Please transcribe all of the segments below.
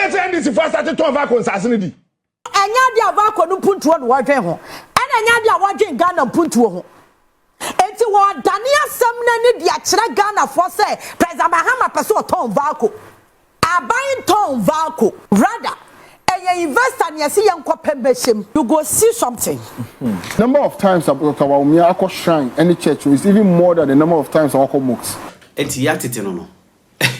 I say NDC first started to VALCO assassinity. Enya dia VALCO no puntuo no wadwen ho. Ena enya dia wadwen Ghana puntuo ho. Enti wo dane asem na ne dia kire Ghana for say President Mahama person ton VALCO. Abayin ton VALCO. Rather investor and you see young membership, you go see something. Number of times VALCO Bawumia shrine any church is even more than the number of times VALCO mocks. It's Yaa Titi no.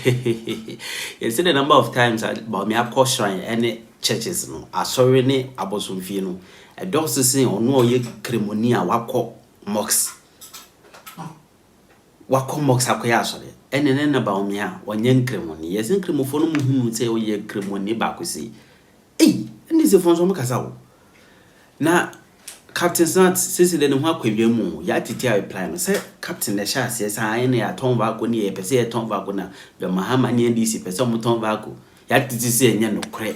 You see the number of times Bawumia shrine any churches no. Asori ne abosomfie no. A doctor say ono ye kremoni wako mocks. Wako mocks akoya asori. Ene na Bawumia wonye kremoni. Yes kremofo no muhunu say oye kremoni ba kwesi. Hey, NDC for some kasa. Na Captain Snat says the no akwadwa mu Yaa Titi reply no say Captain the sha say say na ya ton VALCO ni e pese e ton VALCO na be Mahama ni NDC pese mo ton VALCO Yaa Titi say enya no kre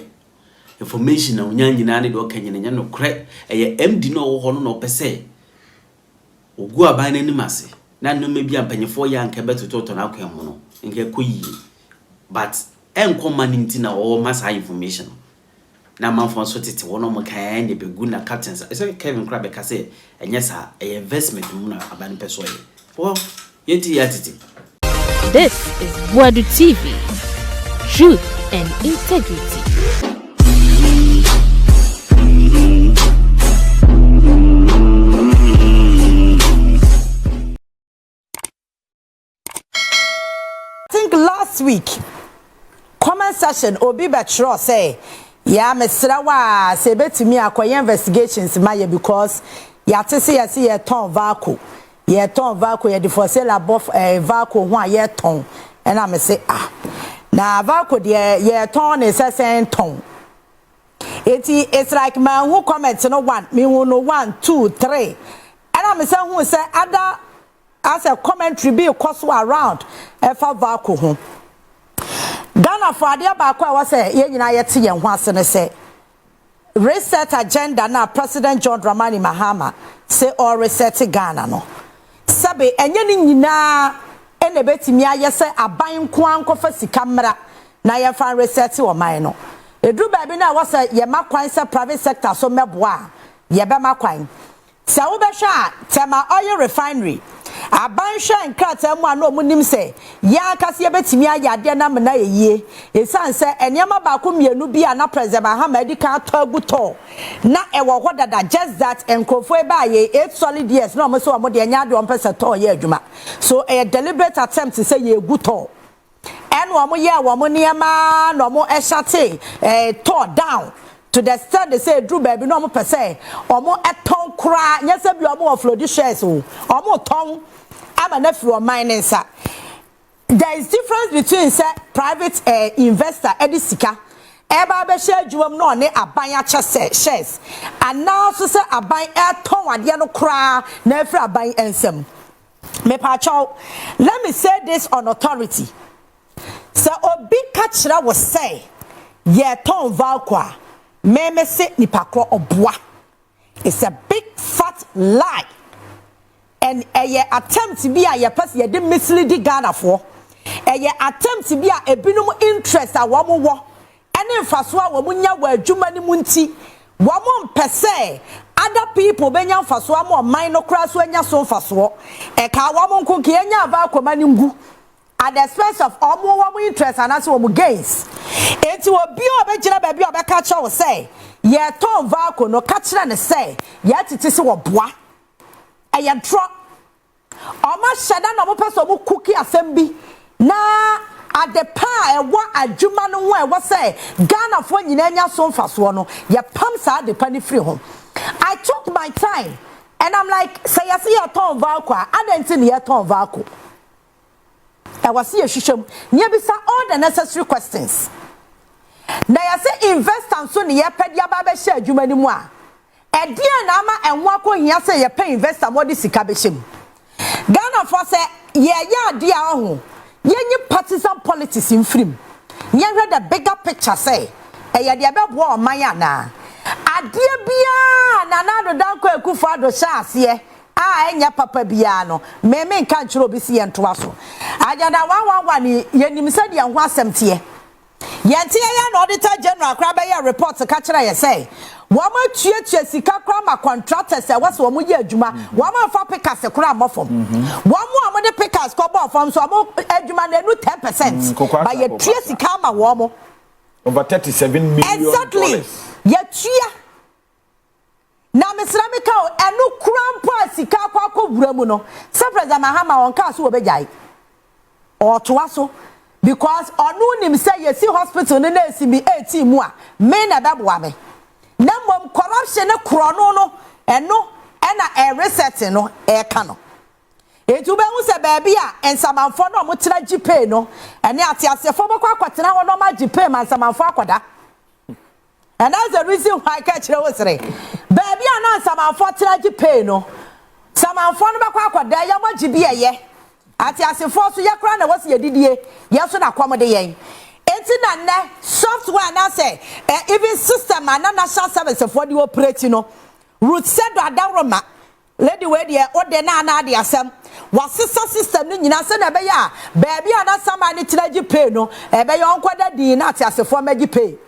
information na onya nyina ne de okanye nya no kre eye MD no wo ho no pese ogu aban na nimase na no mebi ampanyefo ya nka betoto na akwa mu no nke koyi but enkoma ninti na wo masa information na manfo so tete wono mo kan ne begu na captains say Kevin Krabe ka say enye sa investment mu na aban peso ye for yeti Yaa Titi. This is Boadu TV, truth and integrity. I think last week comment session obi betro say yeah, Mr. Wa say betimi akoye investigations maye because ya tese ya see ye ton VALCO. Ye ton VALCO ye de for sale above VALCO ho a ye ton. And I say na VALCO de ye ton is a ton. It's like man who comments no one, me who no 1, 2, 3. And I say who say other as a commentary be cost around for VALCO ho. Ghana for adia baako wa say ye nyina yete ye ho ase ne say reset agenda na President John Dramani Mahama say all reset Ghana no sabe enye ni nyina ene betimi aye say aban ko ankofa sika mra na ye fan reset wo man no edru ba bi na wa say ye makwan say private sector so meboa ye be makwan se wo be hwa tema oil refinery abanhwe nkrata mu ano munim se ya akase ye betimi ayade na mena yeye esan se enema ba ko mienu bi na President Mahama di kan to aguto na ewo hodada just that enkofo e ba ye 8 solid years na omo so omo de nya de ompese to ye adwuma so a deliberate attempt to say ye guto en omo ye omo niema na omo ehate tore down to the extent they say Drew baby no omo pese omo eton kra nya se bi omo offload shares o omo ton ama na free mining sa. There is difference between say private investor edisika eba be share juwam no ne aban acha shares and now so say aban ton ade no kra na free aban ensem me pa chaw. Let me say this on authority. So obi kachira was say ye ton VALCO me se nipakro obwa. It's a big fat lie. And a attempt to be a person ye de mislead Ghana for. A attempt to be a binum interest a woman war. And in Faswa womunya were Jumani Munti. Woman per se. Other people benya Faswa more minor crass when ya so Faswa. A car woman cookie VALCO maningu. At the expense of all more interest and as woman gains. It will be a bejina baby or catcher will say. Ye ton VALCO no catcher and say. Yet it is what bois. A ya drop. Oma shada no person mu cookie assembly. Na at the pa e wa adwuma no ho e wo say Ghana for nyina nya so mfaso no ye pam sa de pani free home. I took my time and I'm like say ya see ya ton VALCO adenti ne ya ton VALCO. I was here shisham nya bisa all the necessary questions. Na ya say investors so ne ye pedia ba be share adwuma ni mu a e dia na ama enwo akohia say ye pay investor mo de sika be shem. Ghana for say ye ya dia ho yenye partisan politics in film. Yenye the bigger picture say e ye dia be bo o man ya na ade bia na na do dan ko ekufa do sha ase enya papa bia no me nka nchiro bi si ye ntoa so agada 111 ni yenim se dia ho asem tie yente ya na auditor akra be ya report ka kire ye say wo ma tuatua sika kra ma contractors e wase wo mo ye adwuma wo ma fa pickers kra amofom wo mo de pickers ko bo fom so mo adwuma na nu 10% ba ye tua sika ma wo mo over 37 million exactly ye tua na mesramika o enu krampo sika kwa wura mu no se president Mahama won ka so obejai o toa so because onu nim say ye see hospital ne na esibi 18 mu a me na beboa me na mom corruption ne krono no eno na reset no e ka no etu be hu se baabi a ensamanfo no mo tira gipe no ene atiasefo bokwa kwatena ho no ma gipe ma ensamanfo akoda. And that's the reason why I catch you was say, baby, I know some unfortunately pay no. Some unfortunately there you want to be a ye. At your force to your crown was your DDA, yes, and accommodate. It's in a software now say, even system and national service of what you operate, you know. Root said that Roma, lady way there, or the Nana, the Assam, was sister system in Yasan Abaya, baby, and not somebody to pay no, a bay on quite the not as a former pay.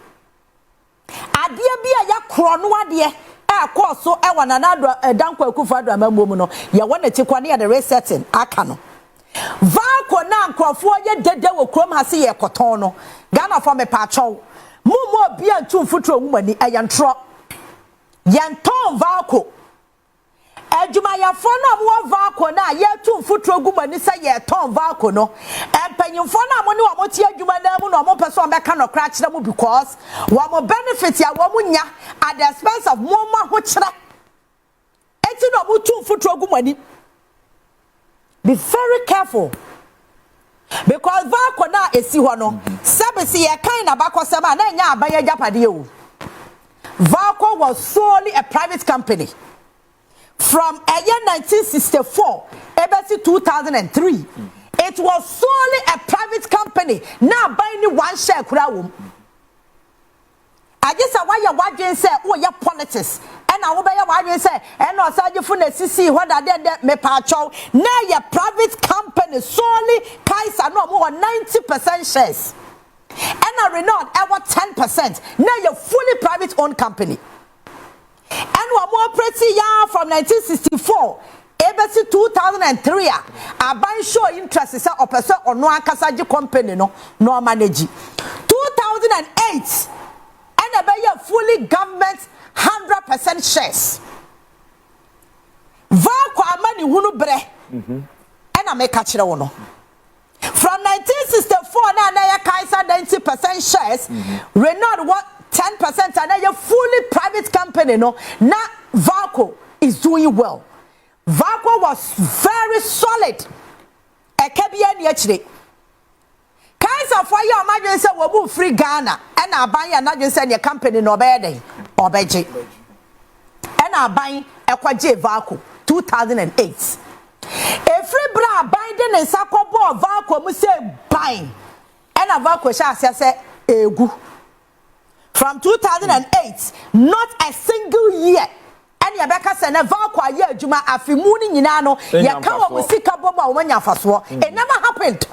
Adia bia ya krono ade e course so e wana na danko akufado amamu no ye wona tikwane ya the resetting aka no VALCO na nkrofo ye dede wo krom ha se ye koton no Ghana for me pacho mumo bia ntumfutro nwumani ayantro yenton VALCO ejuma ya fo na mo VALCO na ye tumfutro gumani se ye ton VALCO no empanyimfo na mo ne wo tie adwuma na mu no mo pese on be ka no kra kire mu because wo mo benefit ya wo mu nya at the expense of mo ma ho kire eti no mo tumfutro gumani. Be very careful because VALCO na esi ho no sebisi ye kan na bakosema na nya abanye japade o. VALCO was solely a private company from a year 1964 to 2003. It was solely a private company. Now buying one share kura. I just say why you watching say oh your politics. And I will buy watching say and no say you fun CC what are they me pacho. Now your private company solely Kaisa no more 90% shares. And I Renault ever 10%. Now you're fully private owned company. And one more pretty year from 1964 to 2003 a buy show interest is a person or no akasaji company no manage 2008 and a buy fully government 100% shares VALCO amani hunu bre and I make a chira wono from 1964 na ya kaisa 90% shares Renault what 10% and a fully private company no now VALCO is doing well. VALCO was very solid. A kabia ni achire. Kaisa for your imagine say we move free Ghana and I buy another say your company no be obeje. And I buy ekwaje VALCO 2008. Every bra binding and sakobo VALCO mu say buying. And a VALCO sha say egu. From 2008, not a single year. And Yabeka said, VALCO a year, Juma, Afimuni, Ninano, Yakawa, Musika Boba, Wanya Faswa. It never happened.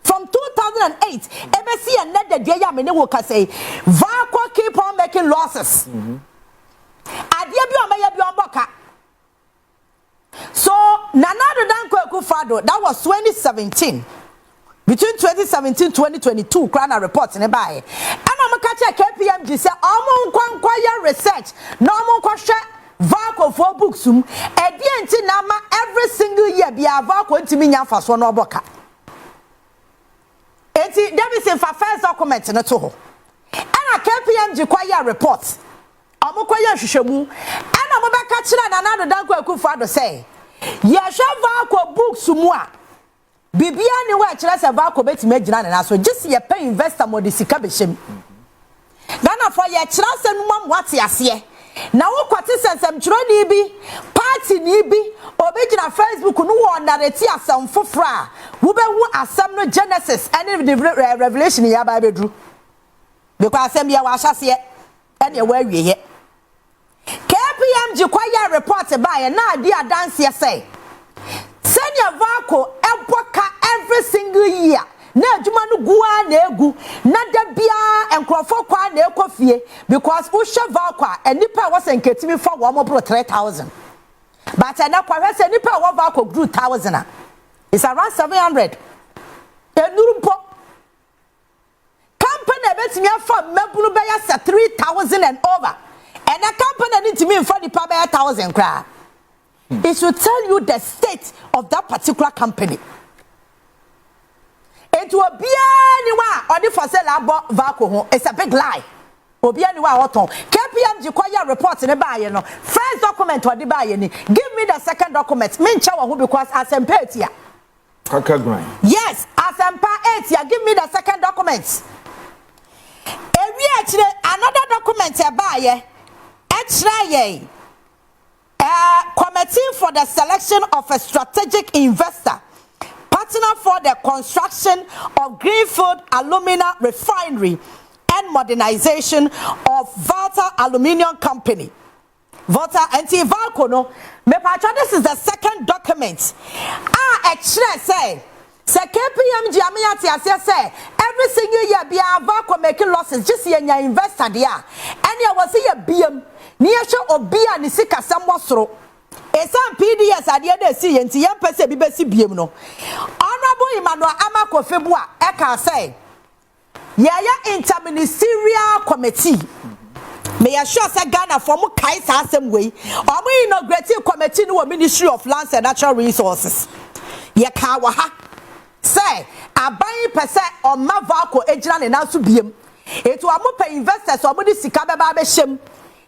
From 2008, MSC and Ned the Jaya Menewoka say, VALCO keep on making losses. So, Nanado Danko Kufado, that was 2017. Between 2017 and 2022, Krana reports in a buy. And I'm a catcher KPMG say, Amon research, no question VALCO for books. Nama every single year be a VALCO to me for one or boka. Eti Davidson for first document in a toho. And a KPMG choir reports. Amokoya Shishemu. And I'm a catcher and another Danko Kufado say, Yasha VALCO books moi. Bibia ni wa kire se VALCO betime gina na so just ye pay investor modisika behim Ghana for ye kire se numa wate ase na wo kwate sensem kire ni bi party ni bi obegina Facebook no wo narrate asem fofra wo be hu asem no Genesis and the Revelation ya ba bedru because asem ya wa hyase and ye wa wiye KPMG kwaya report ba ye na adi adanse say Senior VALCO every single year na adwuma no gua na egu na da bia enkrofo kwa na ekofie because wo hwe VALCO enipa wo senketimi fa wo mo bro 3000 but na kwa hwe se nipa wo VALCO grew 1000 it's around 700 enurumpo company betimi afa mabunu be ya 3000 and over and a company need me for the power 1000 kra. It should tell you the state of that particular company. It will be anyone or the for sale about VALCO. It's a big lie. Will be anyone what on. KPMG choir report in the buy, you know. First document or the buy, give me the second document. Mean chow who because as empatia. Kakra. Yes, as empatia, give me the second document. Another document buy. Committee for the selection of a strategic investor, partner for the construction of Greenfield Alumina Refinery and modernization of Volta Aluminium Company. Volta anti-VALCO no. This is the second document. Say KPMG say every single year VALCO making losses just your investor there. And you was here BM. Near show obia ni sika samwosoro esam PDS ade dey see enti yem pese bi besi biem no honorable Emmanuel Amakofebu a eka say yaya interministerial committee me ya sure say Ghana for mu kai sa asem we omo inaugurative committee no Ministry of Lands and Natural Resources ye ka wa ha say aban pese o ma VALCO ejina ne na so biem etu omo pay investors omo di sika beba be hyem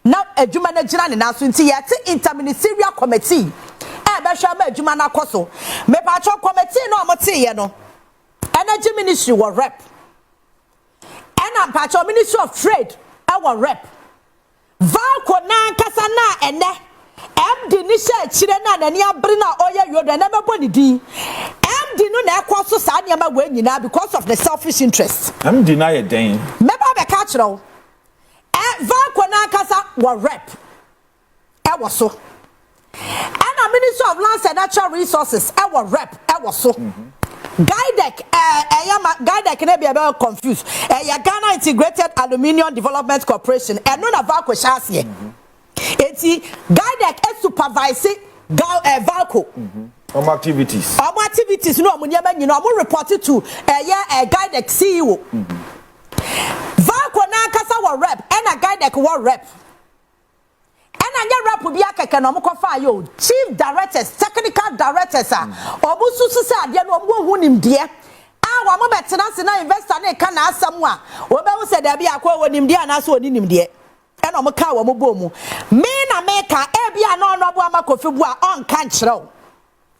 now adwuma na gina ne naso nti yete interministerial committee be hwa ma adwuma na koso me pa cho committee no omote ye no energy ministry was rep and pa cho ministry of trade our rep VALCO na kasa na ene MD ni sha chire na nani abre na oye yodo na mebo ni din MD no na ekoso sa ne ma we nyina because of the selfish interest MD na ye den meba be ka kire o VALCO na kasa wa rep was so and a Minister of Lands and Natural Resources our rep was so Guidek Guidek na be about confused Ghana Integrated Aluminium Development Corporation and no na VALCO shase eti Guidek supervise VALCO activities no omunyema nyina omu report to Guidek CEO VALCO na kasa wa rep and a Guidek wa rep and anya rep bi akeke no mkofa yo chief directors technical directors obusu se ade no omo hu nimde wa mo betena se na investor na ka na asam a obewu se da bi akwa wonimde ana so oni nimde and omo ka wa mo bomu me na me ka e bia na ono bo Amakofebu a on kan kirew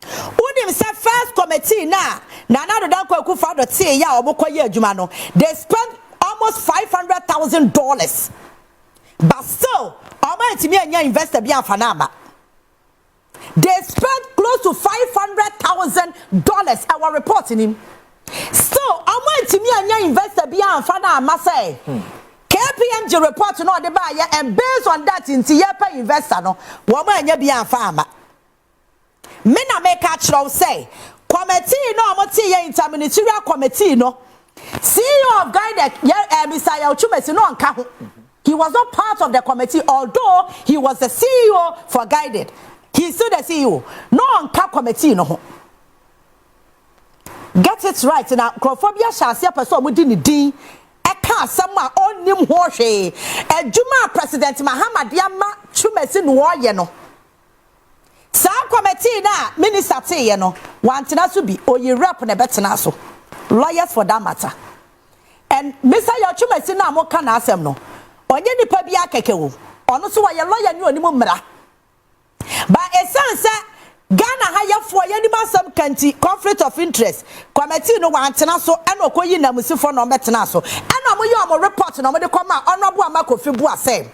unim se first committee na do dan kwaku fa do tie ya omo koye adwuma no they spent almost $500,000 but still investor they spent close to $500,000 our reporting him still investor say KPMG report no de buy and based on that into pay investor no me na make a say committee no interministerial committee no CEO of Guidek Mr. Yauchumesi no anka ho. He was not part of the committee although he was the CEO for Guided. He is still the CEO. No anka committee no ho. Get it right now. Crophobia shase person mudi ni din. Eka asama onim ho hwe. Ejuma President Mahama Diama Chumesi no ye no. Sa committee na minister te ye no. Wantena so bi oyi rep na betena so. Lawyers for that matter. And Mr. Yauchumesi na mo kana asem no. Onye nipa bi akeke wo. Ono so wa ye lawyer ni onimu mra. But essence Ghana hayafo ye ni masam kanti conflict of interest. Committee no wantena so eno koyi na musifo no betena so. Eno mo ye omo report no mo de koma Honorable Amakofebu asem.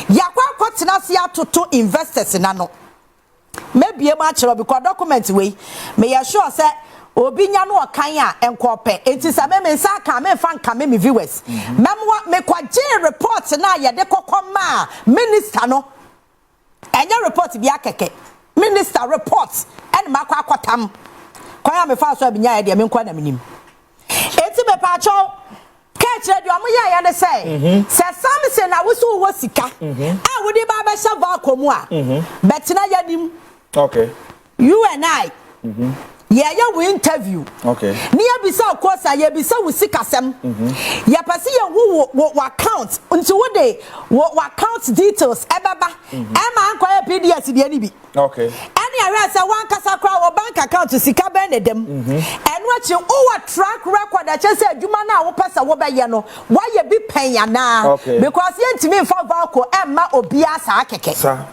Yakwa kwatena se atoto investors na no. Maybe e ma chiro because document we me sure say obi nya no okan a enkope enti sa me nsa ka me fan ka me viewers memwa me kwaje report na ye de kokoma minister no enya report bi akeke minister report en makwa akwatam kwaya me fa so abinya ye de me nkwa na menim pacho catch the amuya ya say say something na wo so wo sika ah wo di ba ba sha VALCO mu a betina ya nim okay you and I yeah we interview okay near bisa course ya bisa wo sika sem ya pase ya wo account until wo dey wo account details ebeba ma anko ya PDS de ani bi okay any arrest one kasa kra wo bank account sika ben dem and what you track record that say adwuma na wo pesa wo be ye no why ye bi pen ya na because ye ntimi for VALCO emma obia sa akeke sa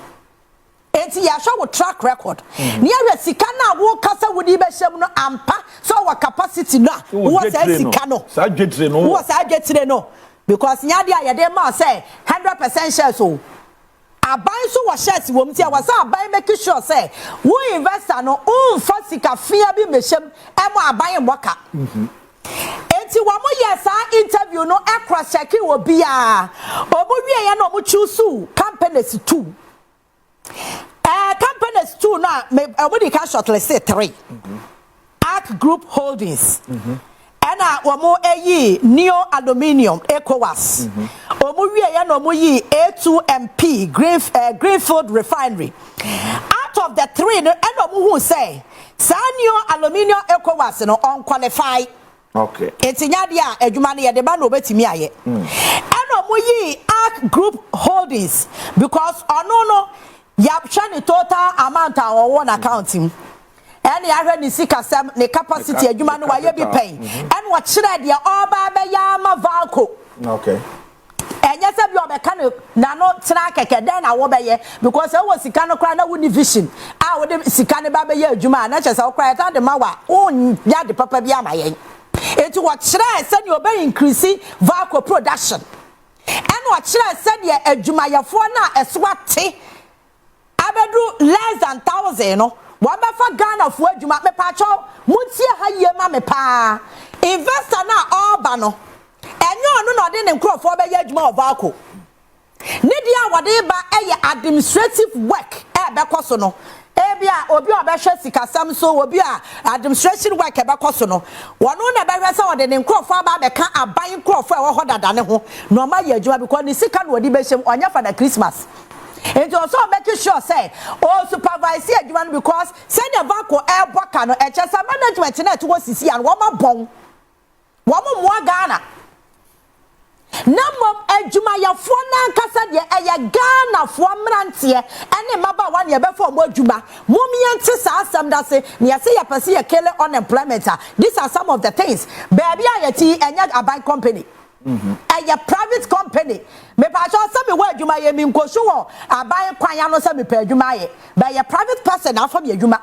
enti ya show track record ni ahwe sika na wo kasa wodi be hyem no ampa so our capacity na wo say sika no sa dwetire no wo sa dwetire no because nya dia ye dem ma say 100% shares so aban so wa shares wo mti wa sa aban make sure say wo investor no fa sika fia bi mehyem e mo aban moka enti wa mo ye sa interview no e cross check wo bia obo wie ye no mo choose companies 2 companies 2 na everybody can shortlist 3 Arc Group Holdings and womo eyi Neo Aluminium ECOWAS omo wie ya no mo yi A2MP Greenfield Refinery out of the 3 no and omo hu say Neo Aluminium ECOWAS no unqualified okay etinya dia adwuma no ye de ba no betimi aye and omo yi Arc Group Holdings because ono no yapcha ni total amount our one accounting and ya hwe ni sika sam ni capacity adwuma no waye bi pen and what kire dia oba be ya ma VALCO okay enya se bi obeka na no tena keke den na wo be ye because e wo sika no kra na wo ni vision a wo de sika ne ba be ye adwuma na chese wo kra ta de mawa o ya de papa bi amaye enti what kire se ni obe increase VALCO production and what kire se dia adwuma yefo na eswate abedu less than 1,000 no one befa Ghana for adwuma me pa cho muntie ha ye ma me pa investor na oba no enyo no no de ne nkrofo be ye adwuma of VALCO ne dia wode ba eye administrative work e be koso no e bia obi oba hwe sika sam so obi a administration work e be koso no wono na be hwe se wode ne nkrofo aba be ka aban nkrofo e wo ho dada ne ho no ma ye adwuma because ni sika no wodi be hwem onya for the Christmas. It also make sure say supervise adwuma because say the VALCO airboka no e chesa management na to sisi and wo ma bon wo mo Ghana na mom adwuma yafo na nkasa de eye Ghana fo mrante ene maba wa ne be fo mo adwuma mom yente sa asem da se ne yase ya pese ya kele unemployment. These are some of the things baby ayati enya aban company a private company me pa cho say me wa adwuma ye mi nkosu wo aban kwan no say me pa adwuma ye but a private person afọ me adwuma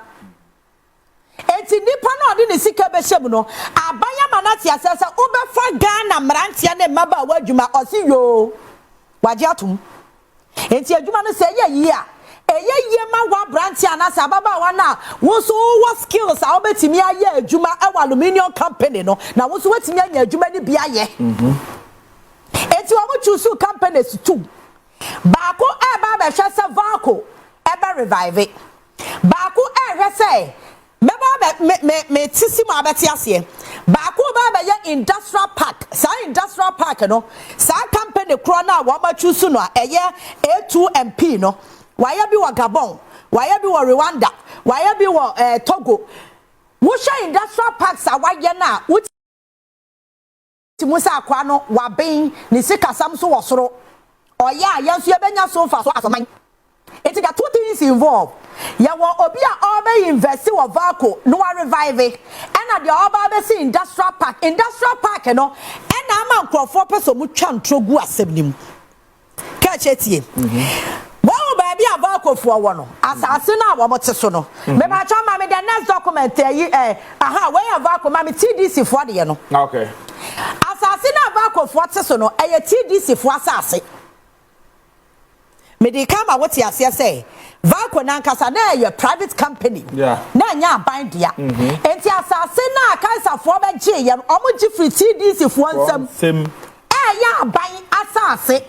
enti nipa na odi ne sika be hyem no aban ya manati asese obefa Ghana mrantia ne maba wa adwuma osi yo waje atum enti adwuma no say ye yi a eye ma wa brantia na sa baba wa na wo so what skills a obetimi aye adwuma e wa aluminium company no na wo so wetimi anya adwuma ni bia ye eti wo mo choose companies 2 baako e ba be hwe se VALCO e be revive baako e hwe se me ba me tisi ma abeti ase baako ba be ye industrial park sa industrial park no sa company kro na wo ma choose no eye A2MP no waya bi wa Gabon waya bi wa Rwanda waya bi wa Togo wo sha industrial parks awaye na wo ti musa akwa no wa ben ni sika sam so wo soro oya yenso ye benya so fa so asoman it got 2 things involved ya wo obi a oba invest wo VALCO no wa revive and na the oba be see industrial park no and na ma nkrofo peso mu twa ntrogu asebnim ka chetie baby a VALCO for one asase na wo mote so no me ba cho ma me the next document yi aha we a VALCO ma me TDC for de no okay asase na VALCO for te so no eye TDC for asase me dey come what you say VALCO na nkasa na eye private company yeah na nya ban dia enti asase na kansa for be je ye omo ji free TDC for nsam ya ban asase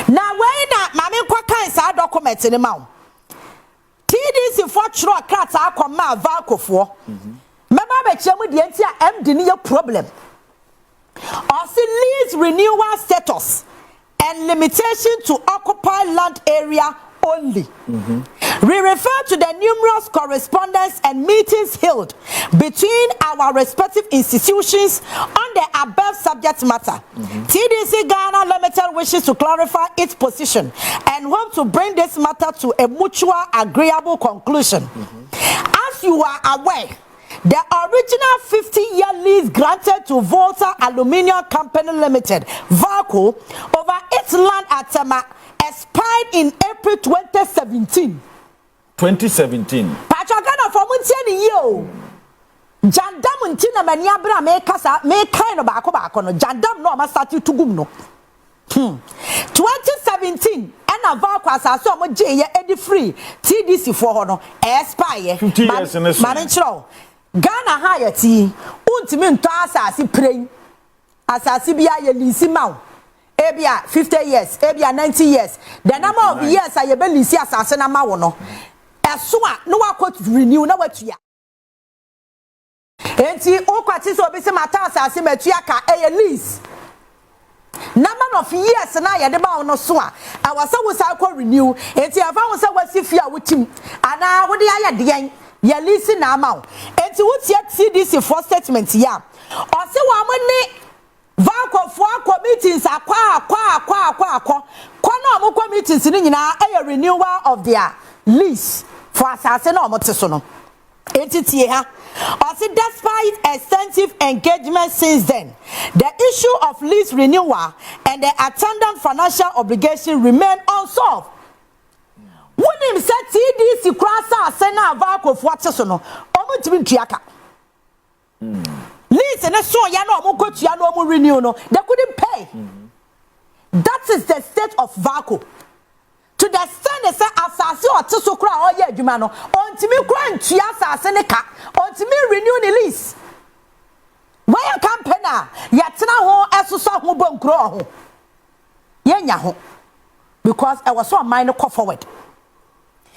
na when na mame kwa kan sa document ni ma TDC for chro krata akoma VALCO for meba be chemu de enti a MD ni ye problem also lease renewal status and limitation to occupy land area only. We refer to the numerous correspondence and meetings held between our respective institutions on the above subject matter. TDC Ghana Limited wishes to clarify its position and hope to bring this matter to a mutual agreeable conclusion. As you are aware, the original 50-year lease granted to Volta Aluminium Company Limited, VALCO, over its land at Tema expired in April 2017. 2017. Pachagana for Muntiani yo. Jandam untina maniabra me kasa me kind of bako no. Jandam no ma start to gumno. 2017 and a VALCO asaso mo je ye edi free TDC for no expire 50 years in this. Marinchro Ghana hayati untimi nto asasi praying asasi bia ye lisi maw. Ebia 50 years, ebia 90 years. The number of years I be lisi asase na mawo no. Eso a no wakot renew na watua. Enti okwati so obi se mata asase matua ka lease. Number of years na ye de ba no so a awasa wo sa ko renew. Enti afa wo sa wasi fi a wutim. Ana wo de aye de ye lease na amaw. Enti wo tie CDC for statement ya. O se wo amone VALCO for meetings akwa no mo meetings ni nyina a renewal of their lease for asase na omo teso no entitie ha also despite extensive engagement since then the issue of lease renewal and the attendant financial obligation remain unsolved. When him said TDC krasa ase na VALCO for teso no omo timi ntuaka lease and so ya no mo go to ya no mo renew no they couldn't pay. That is the state of VALCO. To the extent they say asase or teso kra o ye adwuma no ontimi kra ntua asase ne ka ontimi renew the lease. Why campaigner yetena ho esoso ho bonkro ho yenya ho because I was so mind go forward.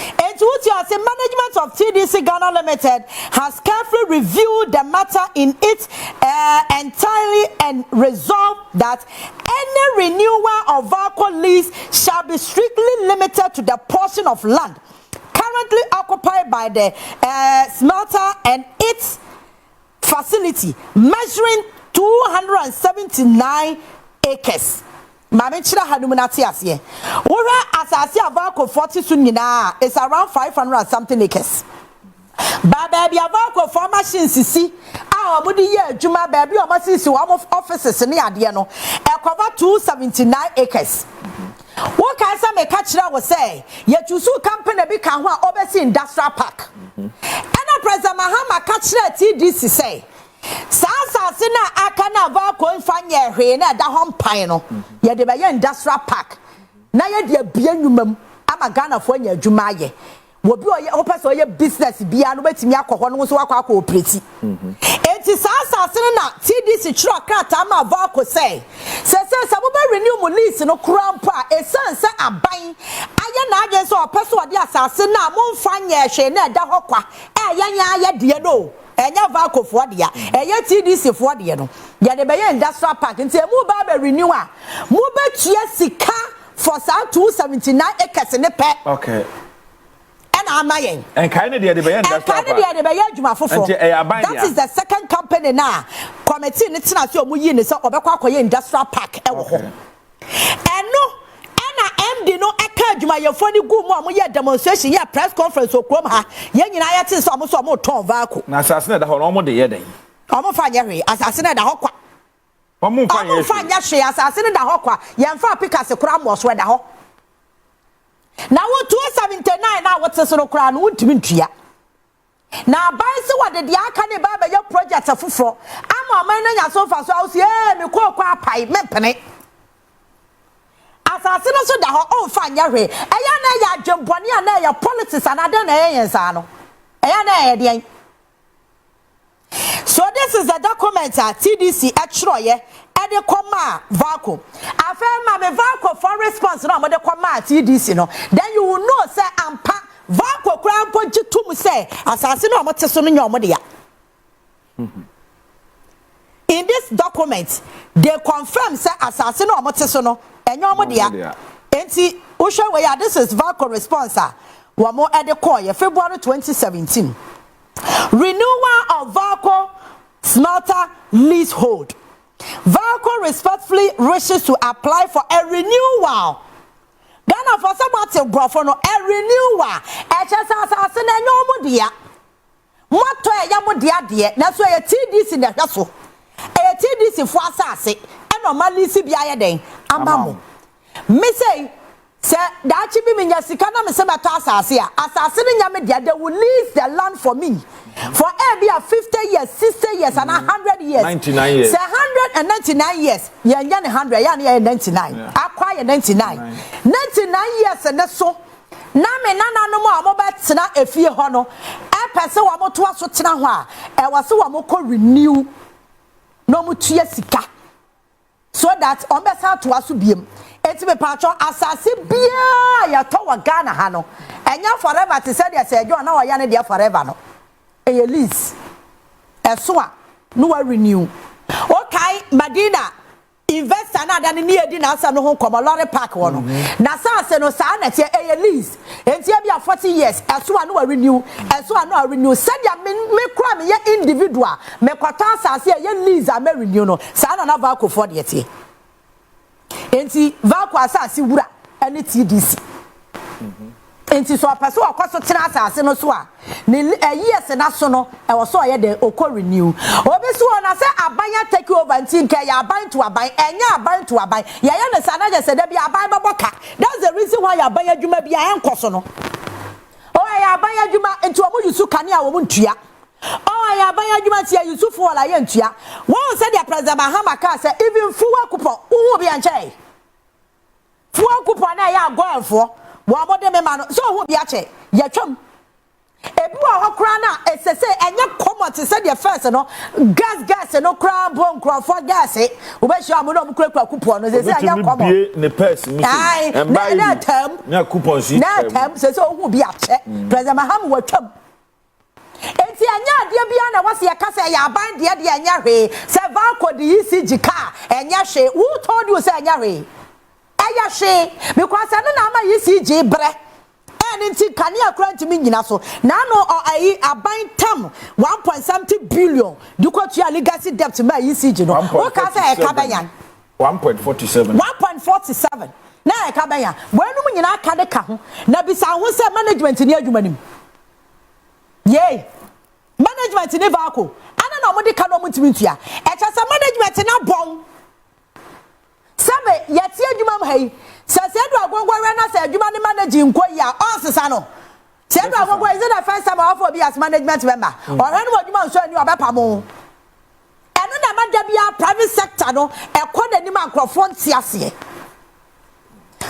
And the management of TDC Ghana Limited has carefully reviewed the matter in its entirety and resolved that any renewal of VALCO lease shall be strictly limited to the portion of land currently occupied by the smelter and its facility measuring 279 acres. Mame chira hanumunati asiye. Ora asasi VALCO 40 su nyina is around 500 and something acres. Ba baby VALCO for machines sisi a omudi ye adwuma baby o masisi wo offices ne ade no e cover 279 acres. Wo kan say me ka chira wo say ye chusu company bi kan ho a obesi industrial park. Ena president Mahama ka chira TDC say Sasa na akana VALCO mfanye hwe na da ho mpan no ye de be industrial park na ye de bia nwumam ama Ghana fo anya adwuma aye wobi oye opese oye business bia no betimi akọ no so akọ operate enti sasa na TDC chiro krata ma VALCO say se bo be renew mo lease no krampo a esanse aban aye na aje so opese ode asase na mo mfanye hwe na da ho kwa yanya aye de no enya VALCO for dia enya TDC for dia no ya de be industrial park nti mu ba be renew a mu be tua sika for 279 acres ne pe okay and amayen and kind of the industrial park and kind of the adwuma fofo that is the second company na committee ne tina so mu yi ne so obekwa akoye industrial park e wo ho eno MD no eka adwuma ye for ni gu mu amoye demonstration ya press conference okrom ha ye nyina ya tin so mo ton VALCO na asase na da ho no mo de ye den omo fa nya hwe asase na da ho kwa omo fa nya hwe asase na da ho kwa ye mfa pikase kura mo so da ho na wo 279 na wo tse no kura no ntimi ntua na ban se wo de aka ne ba be ye project afoforo ama man na nya so fa so awse me ko apai mempene asase no so da ho on fa nya hwe eya na ya adwembone a na ya politics anada na ye yensa no eya na ye de. So this is the document at TDC actually e de koma VALCO afema me VALCO for response no mo de koma TDC no then you will know say ampa VALCO krampo gitum say asase no mo teso no nyom de ya. In this document, they confirm say asase no omote so no enyo omo dia enti wo hwe we ya this is VALCO response wo mo ede call ye February 2017 renewal of VALCO smelter leasehold. VALCO respectfully wishes to apply for a renewal. Ghana for somebody brofo no a renewal. Asase na enyo omo dia moto ya mo dia de na so ya TDC na hwaso e TDC fo asase e normally si bia ye den amamo me say da chi bi menya sika na me se beto asase ni nya me dia they will lease the land for me for e bia 50 years 60 years and 100 years 99 years say 199 years ya nya ne 100 ya ne 99 akwa ya 99 years na so na me nana no mo amobetena efie ho no pese wa moto aso tena ho a e wase wa moko renew no mutua sika so that on be sa to aso biem eti me pacho asase bia ya to wa Ghana ha no enya forever te said say ejo na wa ya ne dia forever no e lease eso a no wa renew okay Madina investor na da ne edi na asa no ho komo lorry park wo no na sa no sa na tie e lease enti e bia 40 years eso a no wa renew eso a no a renew said ya me kura me ye individual me kwata asase ye lease a me renew no sa na VALCO for de tie enti VALCO asase wura ene TDC enti so apaso akoso tena asase no so a ne years na so no e wo so ye de okọ renew obi so na say abanya take over nti nke ya aban to aban enya aban to aban ya ne sana je se da bi aban baboka that's the reason why abanya dwuma bi a enkoso no o ya abanya dwuma enti omo yusu kane a wo ntua o ya abanya dwuma ti ya yusufu wala ye ntua won say the president Mahama ka say even fuwa coupon wo bi anche fuwa coupon na ya agofo wo amode me ma no so hu bia che ya twam ebi wa hokra na esese enye common te say the first no gas no kra bon kra for gas wo be hia mo no mo kra coupon no say enye common ne purse mi na term na coupon si na term say so hu bia che president Mahama wa twam enti anya ade bia na wase ya kasa ya aban de anya hwe say VALCO de ECG car enya hwe who told you say enya hwe aya hwe because no na ma ECG bre enti kane akura ntimi nyina so na no ayi aban tam 1.something billion dukotua legacy debt ma ECG no o ka say e ka banyan 1.47 na e ka banyan wenu mu nyina aka de ka ho na bisa ho say management ni adwuma nim yay management ni VALCO ana na mo de ka no mu ntimi ntua e cha say management na bon sabe yati adwuma m hai se do agwogware na se adwuma ni manage nkoyi a onsesa no se do agwogware is the first time of be as management member or henu adwuma nso ani obepamo eno na mada bia private sector no ekoda ni makrofo ntiase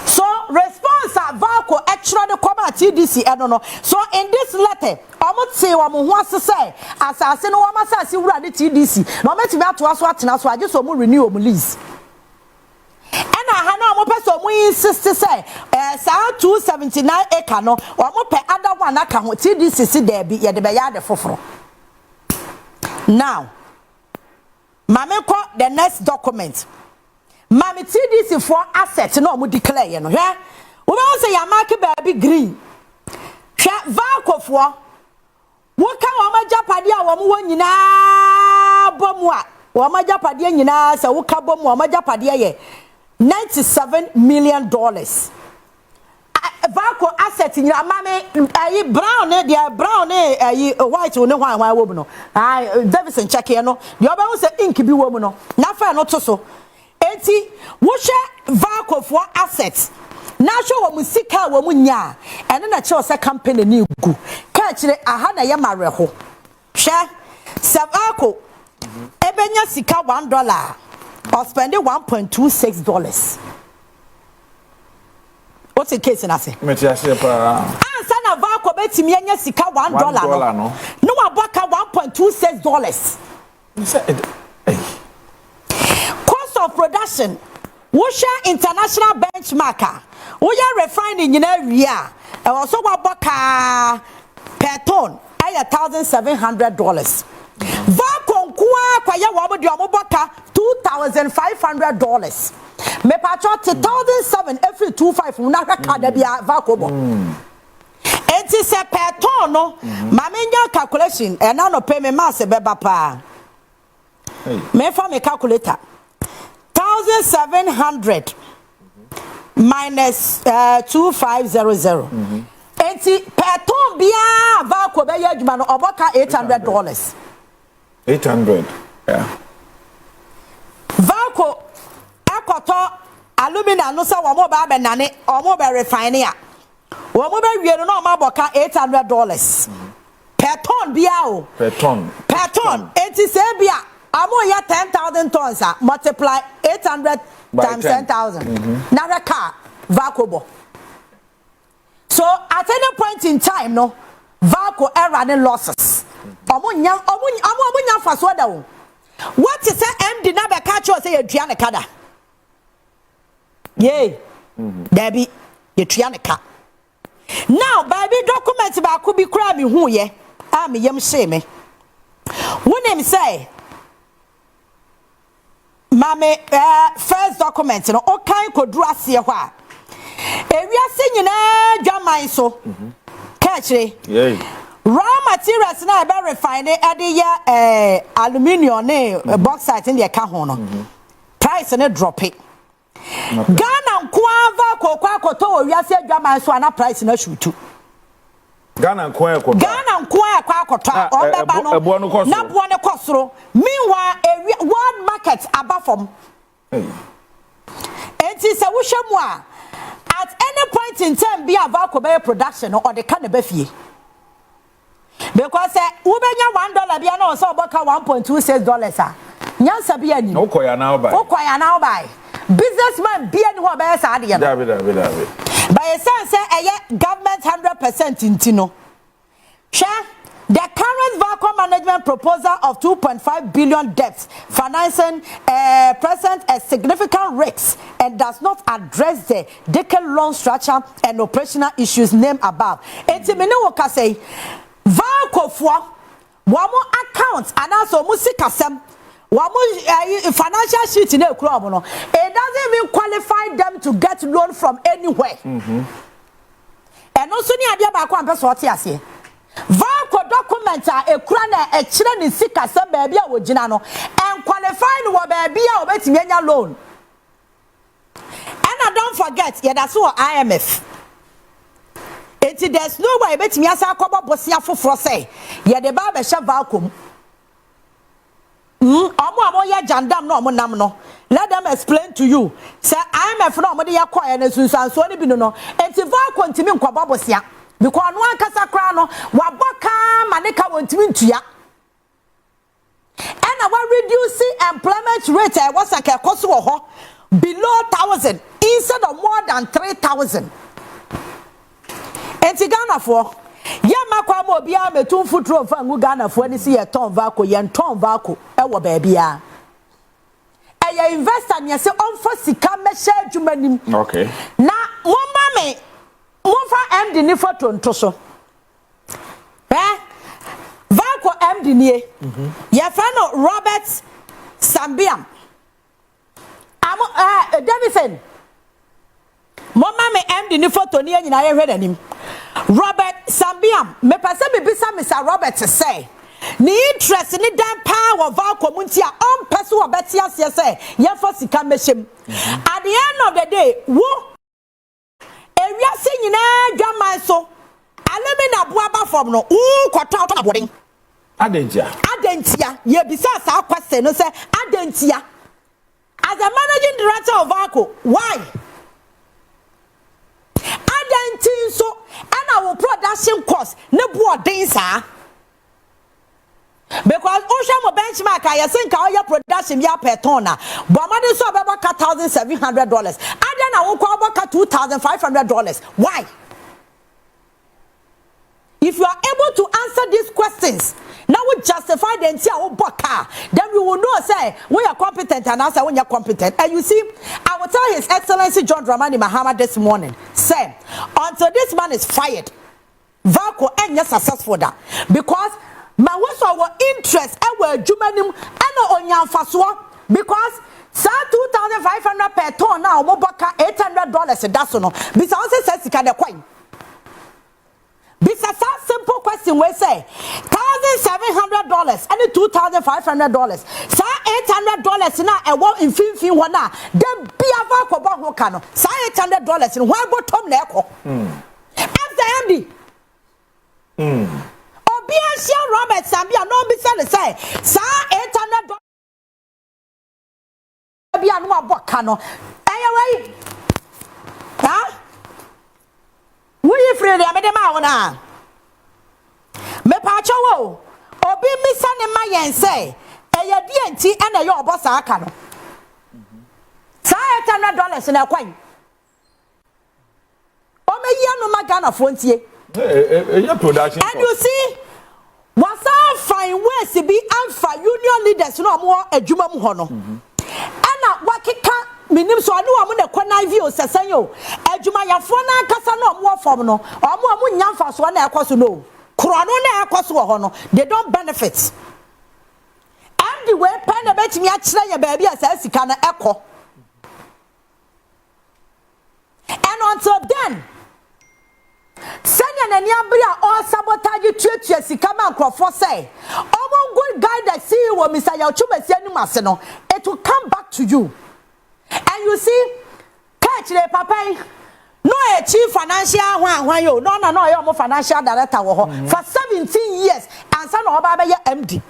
so response at VALCO extra the comma TDC eno no so in this letter omote wa mo ho asese asase no wa masase wura de TDC no metimi ato aso atena so age so mo renew o lease ena ha na mo pese mo insist say sa 279 acre no o mo pe other one aka ho TDC si there bi ye de be ya de foforo now mame ko the next document mame TDC for asset no mo declare ye no hwe wo be say ya mark baby green hwe VALCO for wo ka wo ma japade a wo mo nyina bomu a wo ma japade nyina sa wo ka bomu wo ma japade ye $97 million. VALCO asset in your mammy, brown, dear brown, white, no one, woman. Davison Chakiano, the other was an inky woman. Nothing not so. 80, what VALCO for assets. Natural musika woman ya, and then I chose a company new go. Catch it, I had a yamareho. Share, VALCO, Ebenya Sika $1. Or spending $1.26. What's the case in Ase? Metiase pa. Sana VALCO beti mi enya sika $1 no. No abaka $1.26. Cost of production. Wo share international benchmarker. Wo ya refining in area. E also abaka per ton $1,700. VALCO nkuwa kwa ya wo mo de omo boka $2,500 me patro 2007 every 25 na ka da bia VALCO bo enti se peton no ma me nya calculation e na no pay me ma se beba pa me fa me calculator 1,700 minus 2,500 enti peton bia VALCO be ya adwuma no oboka $800 800 yeah VALCO akoto alumina no sa wo mo ba benane o mo be refine ya wo mo be wie no na o ma boka $800 per ton bia o per ton enti se bia amo ya 10,000 tons multiply 800 times 10,000 na reka VALCO bo so at any point in time no VALCO are running losses omo nya faso da o what is MD na be catch you say yedua ne kada yeah Debbie yedua ne ka now baby document ba ko bi kra me hu ye me yam hye me wonim say mame first document no o kan koduru ase ho a ewiase nyina dwaman so ka kire yeah raw materials na be refine e de ye aluminium ne bauxite in the ka ho no price na drop it Ghana nkwa VALCO kwa akoto owiase adwaman so ana price na shoot Ghana nkwa akoto kwa akoto obeba no na bo ne kosoro meanwhile world market above from enti se wo hwemu a at any point in time be VALCO be production or the can be fie because we benya $1 bia na so oboka $1.26 nyansa bia ni okoya na buy businessman bia ni ho be sa de no by sense government 100% intino the current VALCO management proposal of 2.5 billion debts financing present a significant risks and does not address the decade long structure and operational issues named above. Etimene woka say VALCO for wamo account and also musikasem wamo financial sheet in a club no it doesn't even qualify them to get loan from anywhere. And also ni adia ba ko ampe so ote ase VALCO document a kura na e kire ni sikasem ba bia wo gina no and qualify no ba bia obetimi anya loan. And don't forget yeah that's what IMF. There's no way betimi asa akobo bosia foforo say ye de ba be hye VALCO omo ya jandam no omo nam no let them explain to you say IMF no omo de yakoya na sunsanso ni bi no enti VALCO ntimi nkobo bosia because no ankasa kra no waboka maneka wontimi ntua and our reducing employment rate was like a cost below 1,000 instead of more than 3,000. Enti Ghana for ye makwa mo bia metum futuro fa ngu Ghana for ni si ye ton VALCO ye ton VALCO e wo ba bia e ye investor ne se onfo sika mesha adwumanim okay na mo mame mo fa MD ni photo nto so VALCO MD nie ye fa no Robert Sambiam amo Davison mo mame MD ni photo ni nyina ye hweda nim Robert Sambiam me pese me bisa Mr. Robert say ni interest ni dan power VALCO munti a on pese wo beti ase say ye for sika meshem at the end of the day wo ewiase nyina dwaman so alemina boaba fom no kwota to abodin adentia ye bisa sa question no say adentia as a managing director of VALCO why adentin so and our production cost ne boarding sir because ocean mo benchmark I think our production ya per ton na but money so about $1,700 and then I will call about $2,500 why if you are able to answer these questions now we justify the entire boka then we will know say we are competent and answer when you are competent. And you see I will tell His Excellency John Dramani Mahama this morning say until this man is fired VALCO ain't successful that because ma was our interest our jumanim and on faso because sa 2,500 per ton now moboka $800 that's no bisa on say sika de kwan bisa simple question we say $1,700 and $2,500 sa $800 na e wo infimfin ho na de bia VALCO bo ho ka no sa $800 no ho bottom na ekọ as the MD Obiansia Robert Sambia no be say sa $800 bia no aboka no ayawai ha we free dey me dem a na me pa chawo obi misa ne ma yen say eye die enti e na ye obosa aka no sa $800 na kwan o me yi anu magana fo ntie production and you see what's our fine ways be alpha union leaders no mo adwuma mu ho no ana wakeka minim so anu amu na kwana view sesan yo adwuma yafo na kasa no mo form no amu nyamfa so na ekoso no krono na ekoso ho no they don't benefit and the way pen na betimi a kire ya ba bia sa sika na eko and until then senya na niabria all sabotage tuatua sika man crofo say omo good guy that see you Mr. Yauchumasi anim ase no it will come back to you and you see catch the papa no a chief financial hwan yo no yo financial director wo for 17 years and son oba be MD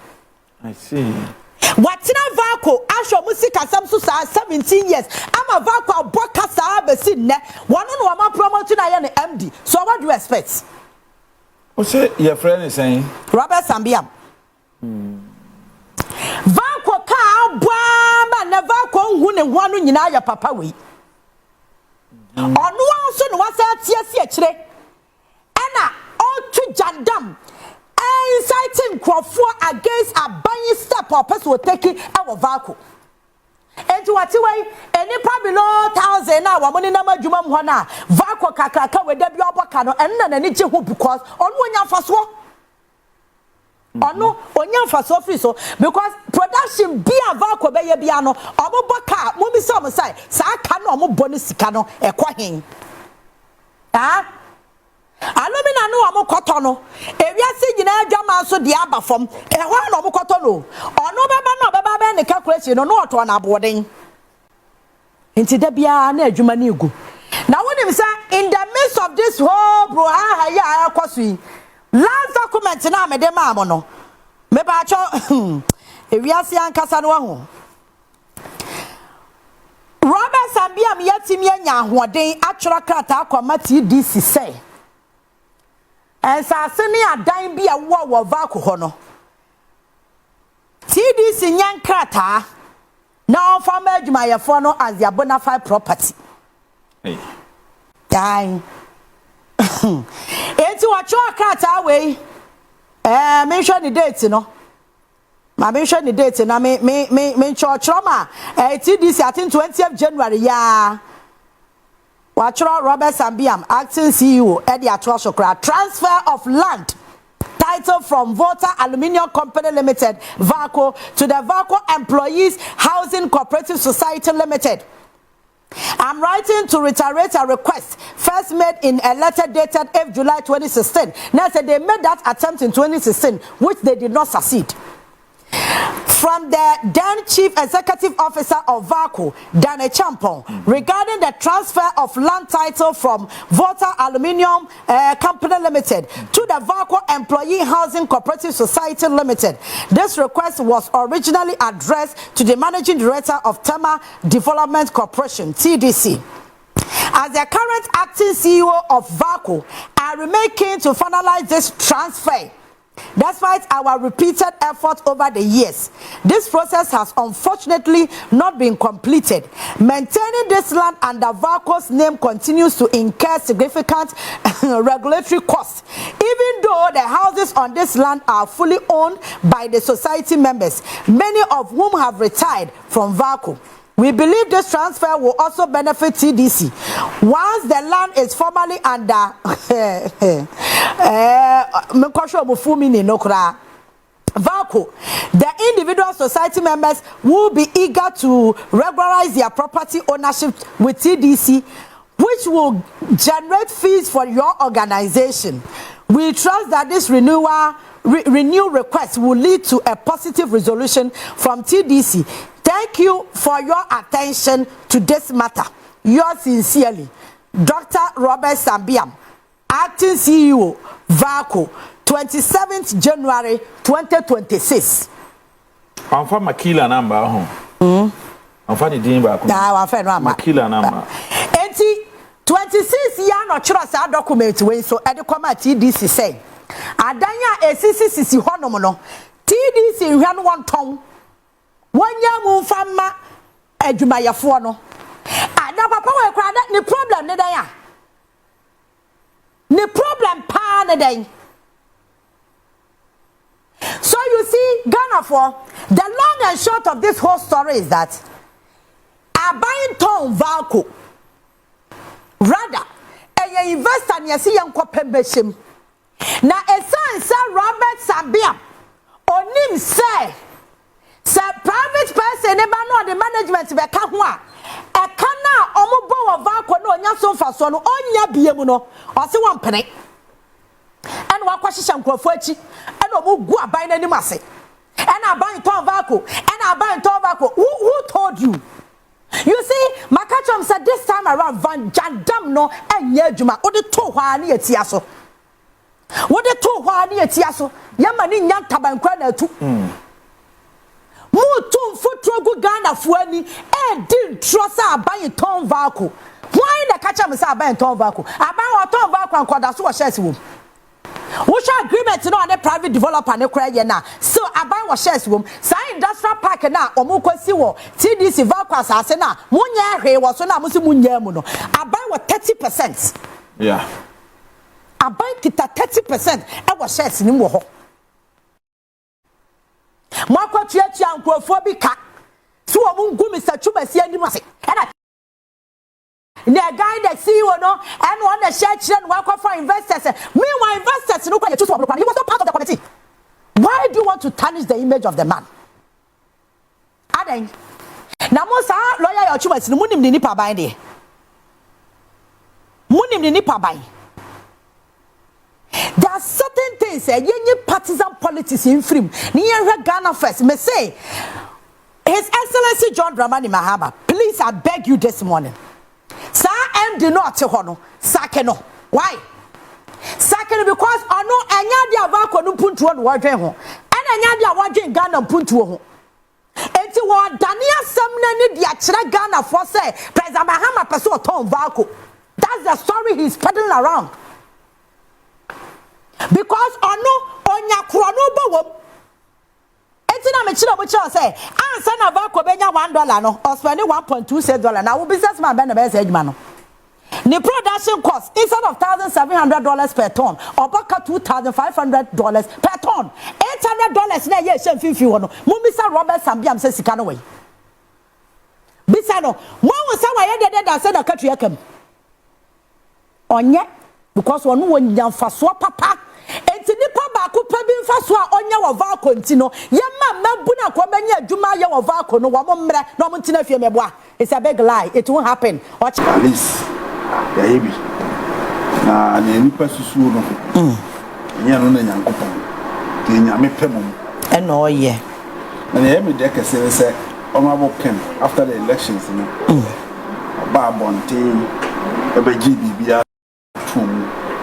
I see watina VALCO asho musika samsu sa 17 years ama VALCO aboka sa besi ne wono no ma promote na ye ne MD so what do you expect o say your friend is saying Robert Sambia VALCO ka aboa ma na VALCO hu ne ho no nyina ya papa we onu anso no wasa tie si akire ana o tu jandam inciting Crawford against a buying step or person will take it our VALCO. And to what way any below 1,000 now, money number Jumam Hona, VALCO kakra with Debbie Obacano, and then any who because on one year for so. Or no, on your first office, because production be a VALCO by Biano, or Mobaka, Mummy Summer side, Sakano, Mobonus Cano, a quahin. Ah? Alumina no amo kotono ewiase nyina adwama so de aba fom e ho na omo kotono ono beba be ne calculation no oto na aboden nti da bia na adwuma na egu na wonim say in the midst of this whole bro ha ya akoso last document na me de ma mo no me ba cho ewiase ankasa no ho Robert Sambia me yatimi anya ahoden atwora krata akoma TDC say and sasini adan bi awo VALCO ho no TDC nyan krata now from adwumayefo no as their bona fide property hey dai eti wacho krata we mention the date no ma mention the date na me choroma TDC I think 20th January ya Wachro Robert Sambiam, acting CEO, Eddie Atwasokra, transfer of land title from Volta Aluminium Company Limited, VALCO, to the VALCO Employees Housing Cooperative Society Limited. I'm writing to reiterate a request first made in a letter dated 8 July 2016. Now said they made that attempt in 2016, which they did not succeed. From the then Chief Executive Officer of VALCO, Dane Champon, regarding the transfer of land title from Volta Aluminium Company Limited to the VALCO Employee Housing Cooperative Society Limited. This request was originally addressed to the Managing Director of Tema Development Corporation, TDC. As the current acting CEO of VALCO, I remain keen to finalize this transfer. Despite our repeated efforts over the years, this process has unfortunately not been completed. Maintaining this land under VALCO's name continues to incur significant regulatory costs, even though the houses on this land are fully owned by the society members, many of whom have retired from VALCO. We believe this transfer will also benefit TDC once the land is formally under VALCO, the individual society members will be eager to regularize their property ownership with TDC, which will generate fees for your organization. We trust that this renewal request will lead to a positive resolution from TDC. Thank you for your attention to this matter. Yours sincerely, Dr. Robert Sambiam, Acting CEO, VALCO, 27th January 2026. I'm from Makila number. I'm from the Dimba. I'm from Makila number. 26 years no trust our document when so at the TDC say. Adanya ACCC honom no. TDC hwan one ton. One year move from ma adwumayefo no. Na papa we kwa da ni problem ne dan ya. Ni problem pa ne dan. So you see, Ghana for the long and short of this whole story is that buying town VALCO. Rather, a investor near see young pembeshim. Now, a son, Sir Robert Sambiam, on him say, Sir private person, never know the management of a kahwa. A cana, omubo of VALCO, no, yason fason, on ya biemuno, or see one penny. And what question Crawfordy, and omu go buy any masse. And I buy town VALCO, and I buy town VALCO. Who told you? You see, Makacham said this time around Van Jandam no and Yejuma, or the two Hani at Tiaso. What the two Hani at Tiaso? Yamani Yan Tabankwana too. Mutum foot trogu Ghana Fuani, and didn't trust our buying town VALCO. Why the Kacham is buying town VALCO? I buy our town VALCO and Quadasu shares room. Which agreement no on a private developer ne cry na so aban wo shares wom sa industrial park na omukwasi wo TDC VALCO asase na munya hwe wo so na musi munya mu no aban wo 30%. Yeah. Aban kita 30% e wo shares ni wo ho. Mo akwatua nkrofo bi ka so wo ngu Mr. Chubasi ani mase the guy that CEO no and one the share children work for investors. Meanwhile, investors no quite choose for he was not part of the committee. Why do you want to tarnish the image of the man? Aden. Now most lawyer your choice no munim ni nipa ban de. Munim ni nipa ban. There are certain things yenye partisan politics in frame. Ni yenhwe Ghana first. Me say His Excellency John Dramani Mahama, please I beg you this morning. Sir, MD no ate ho no sake no why sake no because ono anya dia VALCO no puntuo no wadwen ho ena anya dia wadwen Ghana puntuo ho enti wo dane asem na ni dia kire Ghana for say President Mahama person ton VALCO. That's the story he's peddling around because ono onya kro no bawom enti na me kire bo kire say ansa na VALCO benya $1 no or spend $1.26 now businessman be na be say adwuma no the production cost instead of $1,700 per ton or back $2,500 per ton $800 na ye shem fifi wo no mo Mr. Robert Sambiam say sika no way bisa no mo wo say wa ye de da say na katu yakam onye because wonu wo nyamfaso papa enti nipa ba ko pa bi mfaso a onye wo VALCO nti no ye ma mabu na ko benya adwuma ye wo VALCO no wo mo mre na mo ntina fie meboa. It's a big lie, it won't happen. Watch police ya hebi na nipa susu no nya no na nyankopon ke nyame pemum eno oye na ye me de kese se omabo ken after the elections no ba bonte e be gbibia tum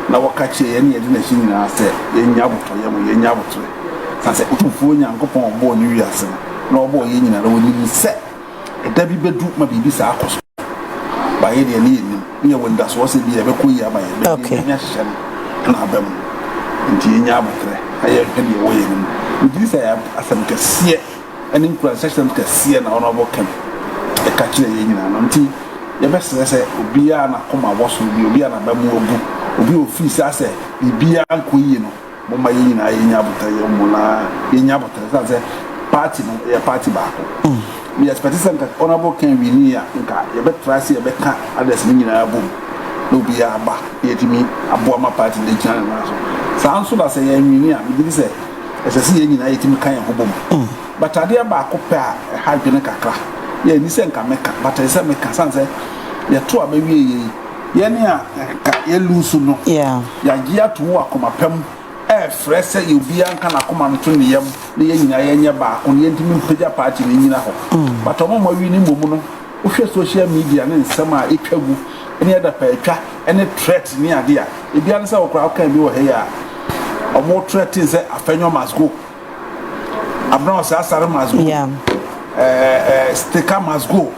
na wakache ye ne de na shinyina se ye nya boto ye nya boto sa se utufuo nyankopon obo ni wiase na obo ye nyina na woni se e da bi bedu ma bibi sa akoso ba ye de ni ni wonda so se bi e be ko yi aba ye be nya hye na abam nti ye nya botre aye pe de wo ye ni ndi se ya asam kase ani nkura section kase na ono bo kan e ka kire ye nyina no nti ye be se obia na koma woso bi obia na ba mu obu obi ofisi ase bibia nko yi no mo ma ye nyina ye nya botre ye mo na ye nya botre sa se party no ye party ba ko we expect some honorable can we near nka ye be try say ye be ka others ni nyina abom no bi aba ye timi aboa ma party de channel na so sanso da say ye nwini a bi say esese ye nyina yetimi kan hobom but ade ba akopɛ a hadwene kakra ye ni sɛ nka meka but ɛsɛ meka sanse ye to abawie ye ne a ye lusu no yeah ya gia to akomapam frese ye bia nka na akoma no to ne yam ne ye nyina ye nye ba ko ye ntimi mpagya party ne nyina ho but omo ma wi ni momu no wo hwɛ social media ne nsɛm a etwagu ene ada pa etwa ene threat ni ade a ebia ne sɛ wo kra kan bi wo he ya omo threat is afenyo must go abna say asare must go yeah sticker must go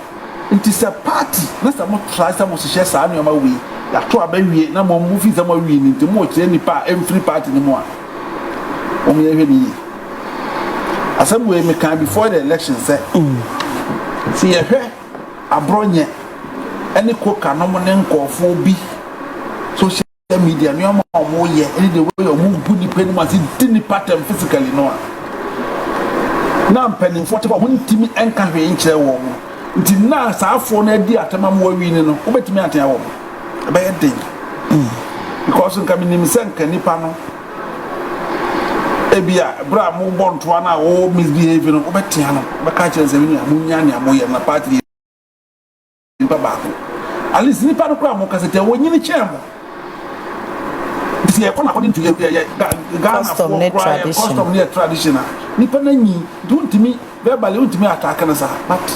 it is a party na some try some share sa no ma wi ya to abawie na mo movie some wi ni ntimo kire nipa every party ni mo a omo ye hwe ni asem we me kan before the election say see ye hwe abronye ene koka no mo ne nkofo bi social media no am omo ye any the way omo bu ni pe ni ma si dini pattern physically no na mpani forte ba ntimi enka hwe nkyere wo nti na saafo na di atema mo wi ni no obetimi aten wo ba ye den because nka minim se nka nipa no ebia bra mo bonto na o misbehave no obetia no ba ka kire se ni amunya ni amoye na party nipa ba ko at least nipa no kra mo kasete wo nyini kyeremo according to custom net tradition nipa na nyi don't me verbally don't me attack na sa but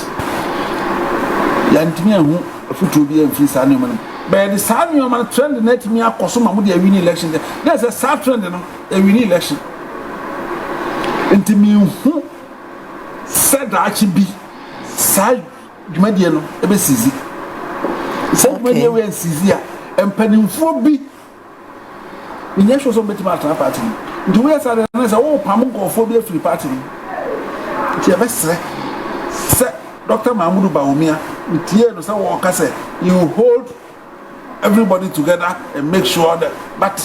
ya ntimi ahu futu bi amfiri sa ne man but the sa ne man trend net me akoso ma mo de win election there's a sad trend no a win election ntimi hu said achi bi sa dwumadie no ebe sizi said dwumadie we sizi a empanimfo bi Inye show so beti matra party. Ndu we say na say wo pam nkofo bi free party. Ti e besre. Se Dr. Boadu Bawumia, tie no say wo ka say you hold everybody together and make sure that but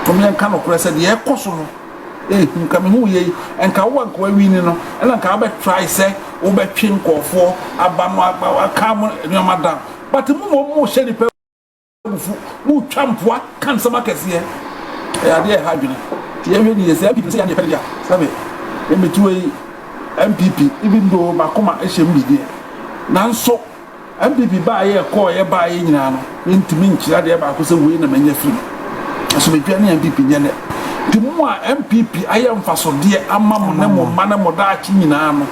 from yan kan okure say the ekoso no nka me hu ye enka wo anka wa win no ela nka ba try say wo be twe nkofo aba no aka mo no madam but mo she ni mu champoa kan sama kese ya de hadwene ti ehwe ni yesi MPP say ya pedia sabe emetuwe MPP even though makoma ehye mbidi nanso MPP ba ye ko ye ba ye nyina no ntimi nkyira de ba ko se we na manya firi aso medwa ne MPP nyene ti mu a MPP aye mfaso de ama mo ne mo mana mo da achi nyina no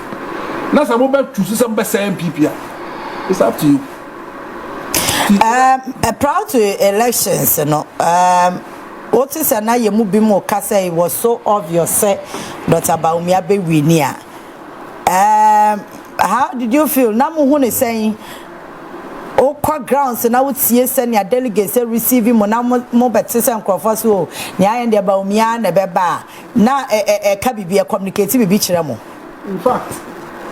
na sa mo ba tusu se mbe se MPP a it's up to you. Proud to elections, you know. What is an I mu bi mo kasa it was so obvious say Dr. Bawumia be winia. How did you feel? Na mo hu ne saying okwa grounds na wo tie say ne delegates receiving mo na mo bete say nkrofo so ne ayen de Bawumia na beba na ka bibia communicate bibi kire mo. In fact,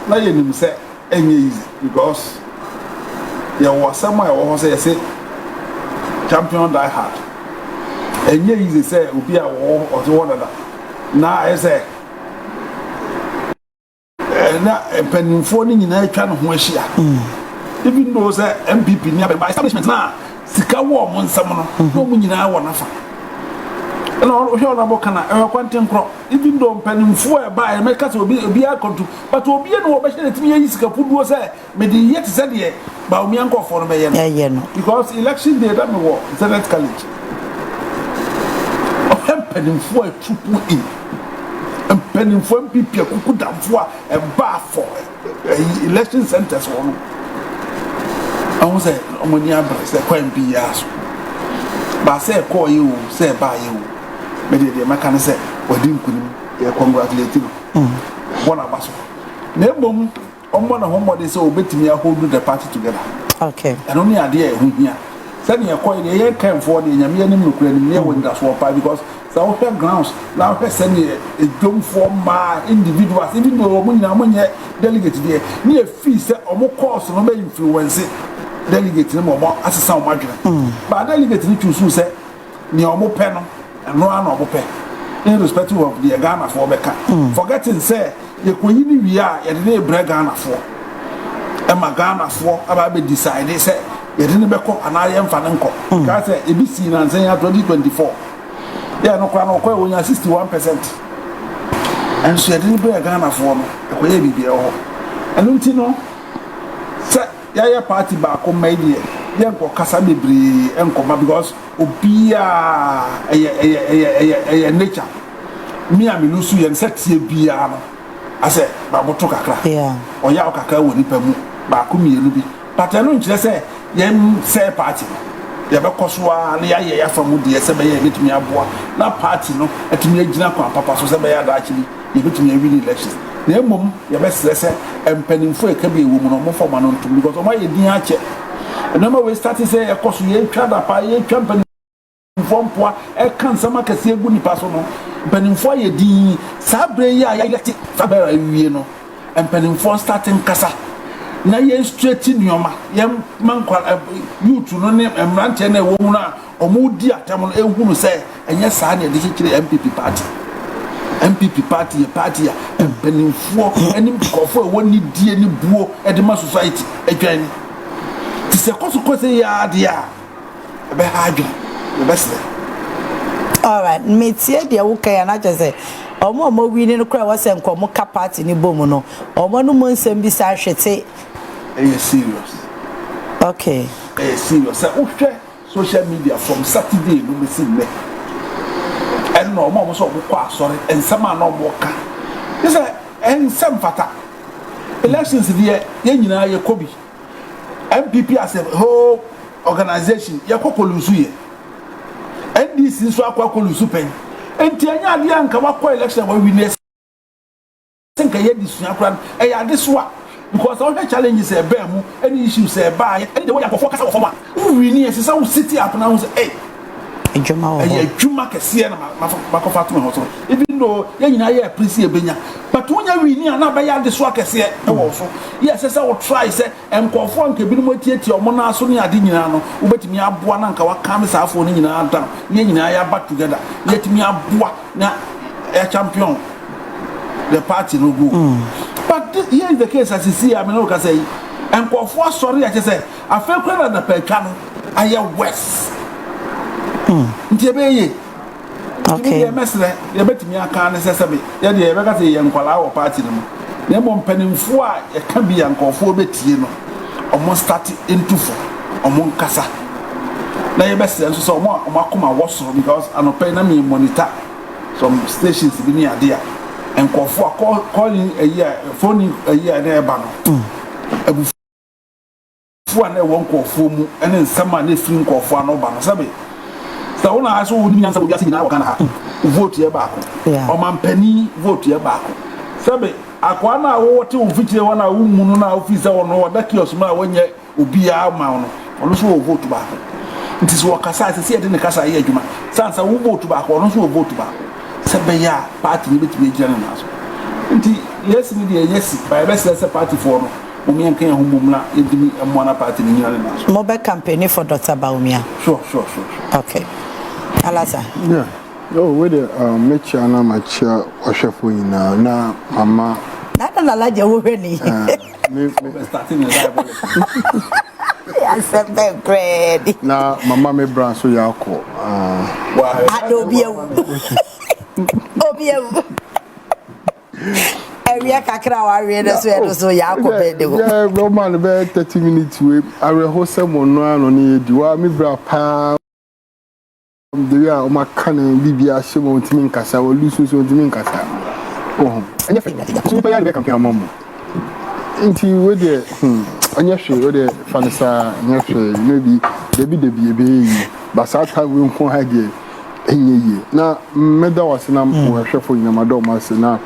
na ye nim say enye easy because there was somewhere who say champion die hard. And here is say obi a war or the one that now I say na penifo ni nyina twa no ho ahia even though say MPP ni abeba establishment na sika wo mo nsam no no mo nyina wo nafa na o hwe ona boka na e kwante nkro even though penifo e ba e meka say obi akontu but obi e no wo be hye timi yi sika puduo say me de yet say de Bawumia nkofo no be ye no because election day that me wo Senate college penifo a tupu in penifo MPP akuku damfo a ba for election centers won I was say omoni abra say kwan bi yaso ba say call you say ba you me de maka ne say wadi nkunim e congratulate you bona baso na ebom omo na homo de say obetimi a hold the party together okay and only idea e hu hia say ne call ye kan for de nyame anim nokura ni me wonder so pa because so grounds now person a dome for my individuals even though we na delegate there ni a fee say omo course no be influence delegate no mo asesa o madwene but delegate ni choose say ni omo pe no no an omo pe irrespective of the Ghana for beka forgetting say ye koyi ni wi a ye de bra Ghana for e ma Ghana for aba be decide say ye de ne beko ana ye mfa ne nko ka say ebisi na nsen ya 2024 Yeah, no kwa no kwa wonya 61%. And so didn't be a Ghana for no. Ko ye bibia ho. Enu ti no. Say ya party ba ko made ye. Ye nko kasa bebre enko because obia nature. Me am lusu ye set ye bia no. Ase ba boto kakra. Yeah. Oya kakra wo nipa mu ba ko mienu bi. But enu nkyere say ye say party. Ye be kosoa na ye afamu de se be ye betumi aboa na party no etumi agina kwa papa so se be ya da akili ye betumi win elections na emom ye be sese empanimfo e ka be ewo mu no mo forma no ntum because o ma ye din ache na ma we start say e koso ye twa da pa ye twa mpanimfo mpoa e kan sama kase egu nipa so no mpanimfo ye din sabre ya ya elect fabera wie no empanimfo starting kasa na ye straight nyoma ye mankwa youth no ne emrante na ewo mu na omudi atam no ehunu se enye saa na de kire MPP party ye party ya empanimfo enim kofo ewo ni die ni buo e de ma society adwan ti se koso ya de a be ha adwan be best. All right, me tie de wo kan na je say omo wini no kra wase nkomo ka party ni bomu no omo no mo nsem bi sa hwete. Are serious? Okay. Are serious? Say social media from Saturday no be see me. And no more so kwa sorry and some are no more ka. This and some fata. Elections there ye nyina ye kobi. MPP as a whole organization ye kokolusu ye. NDC so akwa kolusu pen. Enti anya ade anka wakwa election wa winners. Think ye disua kran e ya deswa because all the challenges e be mu any issues e ba ye any the way akofo kasa ofoma. Who win ye say city up now say hey Ejuma o. Ejuma kese na makofa to me so. Even though ye nyina ye appreciate benya, but when you win na ba ya de so kese e wo so. Yes say we try say enkofo anka bi no matieti omo na so ne ade nyina no, wo betimi aboa na nka waka me saafo ne nyina adam. Ye nyina ya back together. Ye timi aboa na a champion the party no go. But here is the case as you see, I mean no ka say enkofo sorry I say afekwa na petwa no aye west. Ntebeye. Okay. Ye mesre, ye betimi aka ne sesebe. Ye de ye beka say ye nkwala wo party no. Na mo mpanimfo a ye ka bi yankofo betie no. Omo start into for. Omo nkasa. Na ye besre nso so omo akoma wosoro because anopai na me monitor some stations bi ni ade a enkofo calling a year phoning a year na e ba no. Abu fu na e won nkofo mu ene nsama na free nkofo ano ba no sabe. So una aso wudi nyansa wudi asina wa kana vote ye baako o mampani vote ye baako sabe akwa na wo wote wo fitire wa na wo munu na office wo no da kios ma wonye obi a ma no ono so wo vote baako nti so kasa se se de ne kasa ye adwuma sansa wo vote baako ono so wo vote baako sabe ya party ni betime gira na so nti yes ni de yes by best se party for no Bawumia kan humumla edimi amwana party ni nyina na so Mo be campaign for Dr. Bawumia. Sure. Okay. Alasa. Yeah. Oh, where the mecha na macha ohwefo nyina na mama. Na laje wo hwani. Me starting in that. Yes, I'm great. na mama me bran so yakọ. Obiewu. Area kakra wa read so yakọ be de wo. Yeah, bro man be 30 minutes we are hosem no ano na edi wa me bra pa. The way o makana bibia shemo ntimi nkasa o lusu so ntimi nkasa oh anya fe so pa ya be campaign amamu nti we de anya hwe we de fanisa anya hwe maybe debi ebe yi basa ta we nko ha ge enye na meda wasena wo hwefo nyina madom asena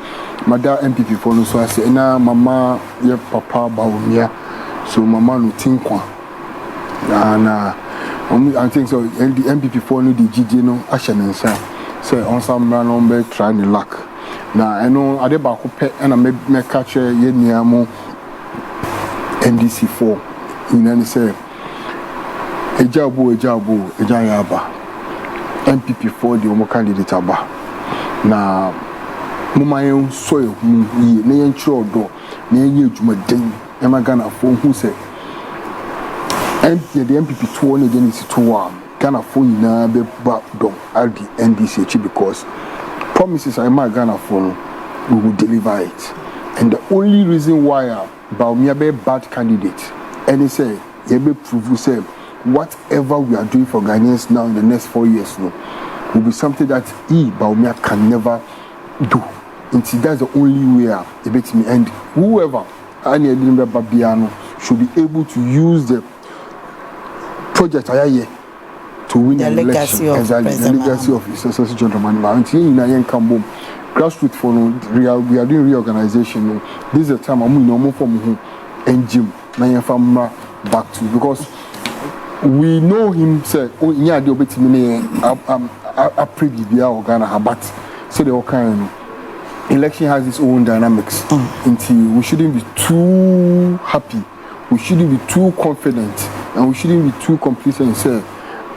mada MPP for no so ase na mama ye papa Bawumia so mama no tinkwa na I think so. The MPP for no the GG no ashenensa. So on some random be try the luck. Now I know ade ba ko pe na me catch ye niamo NDC 4. You know say ejabo ejayaba. MPP 4 the omo candidate aba. Na mama yen so ye na yen chiro do na yen adwumaden e magana fo hu say the MPP 2 again is 2 Ghana phone na be back down at the NDC because promises I my Ghana phone we will deliver it. And the only reason why Bawumia be bad candidate and he say he be prove say whatever we are doing for Ghanaians now in the next 4 years will be something that Bawumia can never do. And that's the only way it makes me. And whoever should be able to use the project to win the election. Exactly, the legacy of His Excellency John Dramani Mahama. Grassroots for we are doing reorganization. This is the time I'm no for me and Jim back to because we know him say oh nya de obetimi a preview or Ghana but so the kind election has its own dynamics until we shouldn't be too happy, we shouldn't be too confident, and we shouldn't be too complacent and say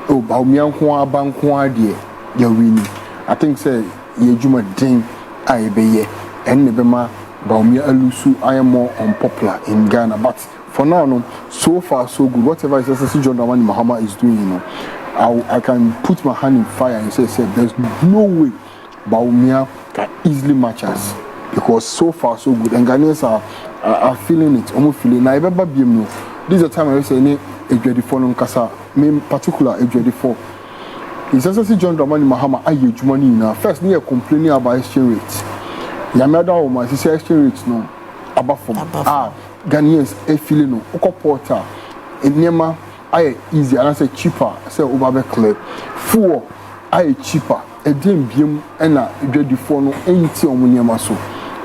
oh Bawumia nko abanko ade ya winning. I think say yejuma den ayebeye and nebema Bawumia alusu I am more unpopular in Ghana but for now no so far so good. Whatever His Excellency John Dramani Mahama is doing I can put my hand in fire and say there's no way Bawumia can easily match us because so far so good and Ghanaians are feeling it almost feeling now remember this is the time I say any ejwedifo no nkasa me particular ejwedifo His Excellency John Dramani Mahama aye jumani na first near complaining about exchange rates yamada o ma say exchange rates no above Ghanaians feeling no portal enema aye easy and I say cheaper say over clear full aye cheaper a dem biem na ejwedifo no enti omunema so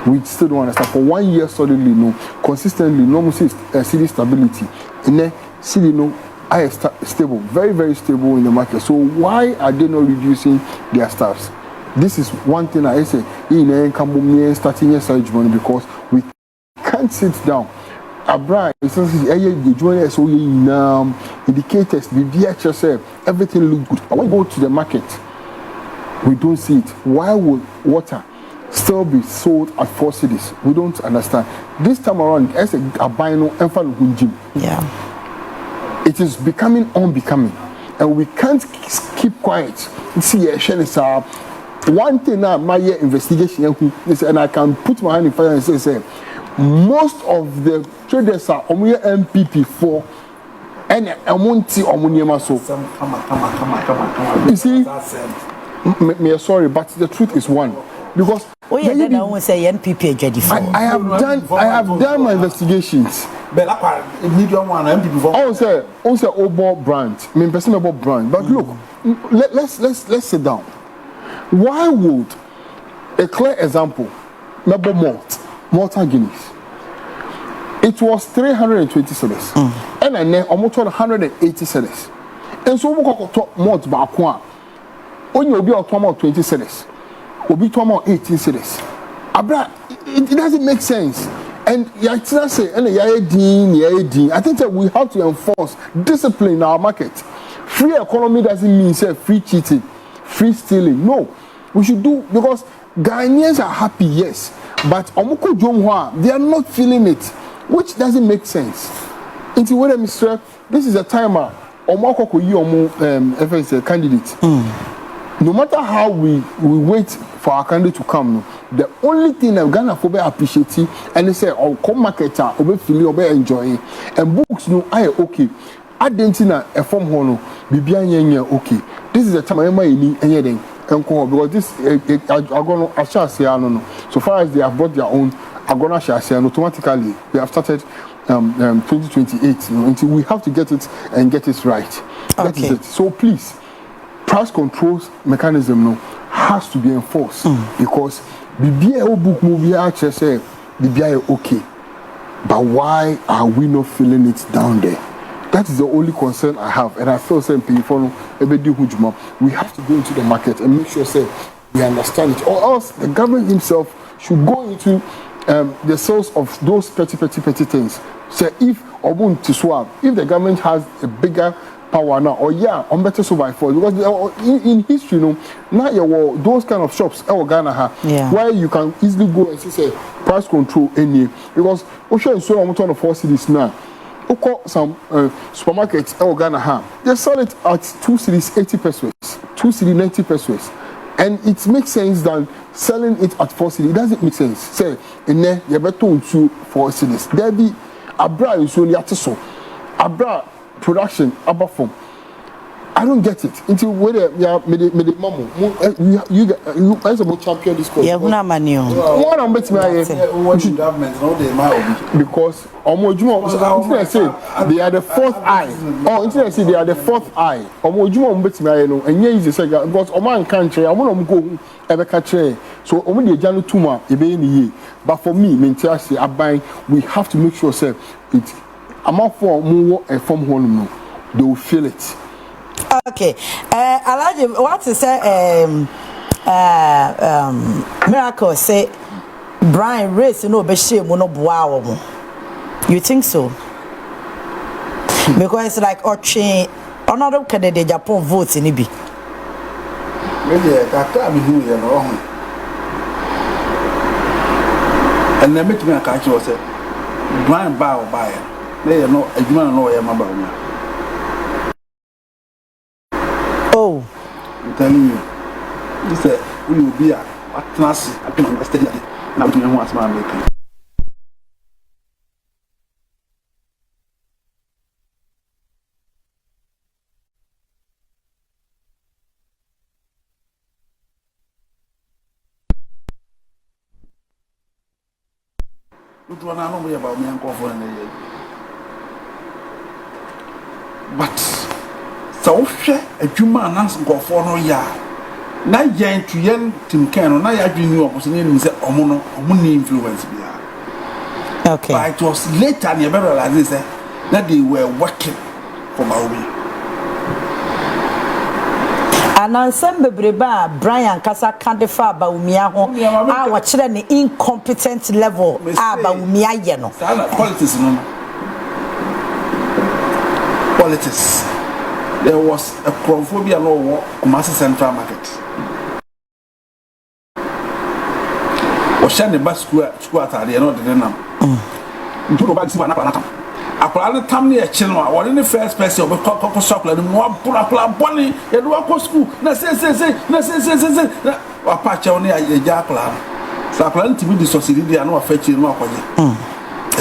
we still don't understand for 1 year solidly no consistently no see city stability in city no I stable very very stable in the market so why are they not reducing their staffs? This is one thing I say in Cambodia starting your surge money because we can't sit down Abra the join so indicators the DHS everything look good. I want to go to the market. We don't see it. Why would water still be sold at 4 cities? We don't understand. This time around, as a bino and yeah, it is becoming unbecoming, and we can't keep quiet. See, one thing now, my investigation, and I can put my hand in fire and say, most of the traders are MPP for. And I won't see Omuniema so. You see, me sorry, but the truth is one. Because I have done my investigations. Also, Obo brand. Me person about brand. But look, let's sit down. Why would a clear example, Mabo Malta Guinness? It was 320 cedis, and then almost 180 cedis. And so we got top malt back one. When you be on 20 cedis, will be 18 cedis. Abra, it doesn't make sense. And I say, I think that we have to enforce discipline in our market. Free economy doesn't mean say free cheating, free stealing. No, we should do because Ghanaians are happy, yes, but Omoko Jomwa, they are not feeling it. Which doesn't make sense. Into what Mr. This is a timer. Omako you candidate. No matter how we wait for our candidate to come, the only thing that Ghana for be appreciating and they say, oh, come marketer, obe feel obe enjoy. And books no I okay. Adentina a form hono, bibian okay. This is a time I need anything. Because this I gonna no. So far as they have brought their own Agona share and automatically we have started 2028 until we have to get it and get it right. That is it. So please, price controls mechanism has to be enforced because BBA book movie actually say BBA okay, but why are we not feeling it down there? That is the only concern I have, and I feel saying people we have to go into the market and make sure say we understand it, or else the government himself should go into the source of those petty things. So if the government has a bigger power now, or on better survive for because in history, now you those kind of shops Ghana where you can easily go and say price control any because Osha is so on 4 cities now. Oko some supermarkets Ghana ham. They sell it at 2 cities 80 pesos, 2 cities 90 pesos. And it makes sense than selling it at 4 cities. It doesn't make sense. Say in there you better to 4 cities. There be abra is only at so abra production above form. I don't get it. Until whether made mamu you as a champion this course. Yeah, una manio. One on bet me government no they might because Omojuma say they are the fourth eye. Oh, internet say they are the fourth eye. Omojuma bet me no and here is the second because Oman country I want to go ever catch. So omo dey janu tuma e be ni. But for me mentia say abai we have to make sure say it amount for more from home no they will feel it. Okay. Alaji, what to say? Miracle say Brian race no be shame no boa. You think so? Because it's like Ochi, another candidate Japan votes in Ibi. Maybe kakra me hu ye no ho. And na make me catch you say Brian ba o ba ye. Na ye no adwuma no ye maba o. Oh, I'm telling you, this we will be a class. I can understand that. Now, we don't want to make it. We don't know about me and coffee. But so adwuma ananse nkofo no ya na yen to yen timkan no na ya dwenu oboso ne nim se omo ni influence bia. okay. But it was later they realized that they were working for Bawumia. Anansem bebreba Brian kasa kandefa Bawumia ho a wo kire ne incompetent level a Bawumia ye no. Politics no. Politics. There was a chromophobia law Kumasi Central Market. Oshane bus school at the end of the day. People back to another. Apollo Tammy a channel, or in the first person of a cocoa chocolate, and one pull up bunny, and walk school. Na say, or patch only a jackal. So I plan to be the society and no fetching no. A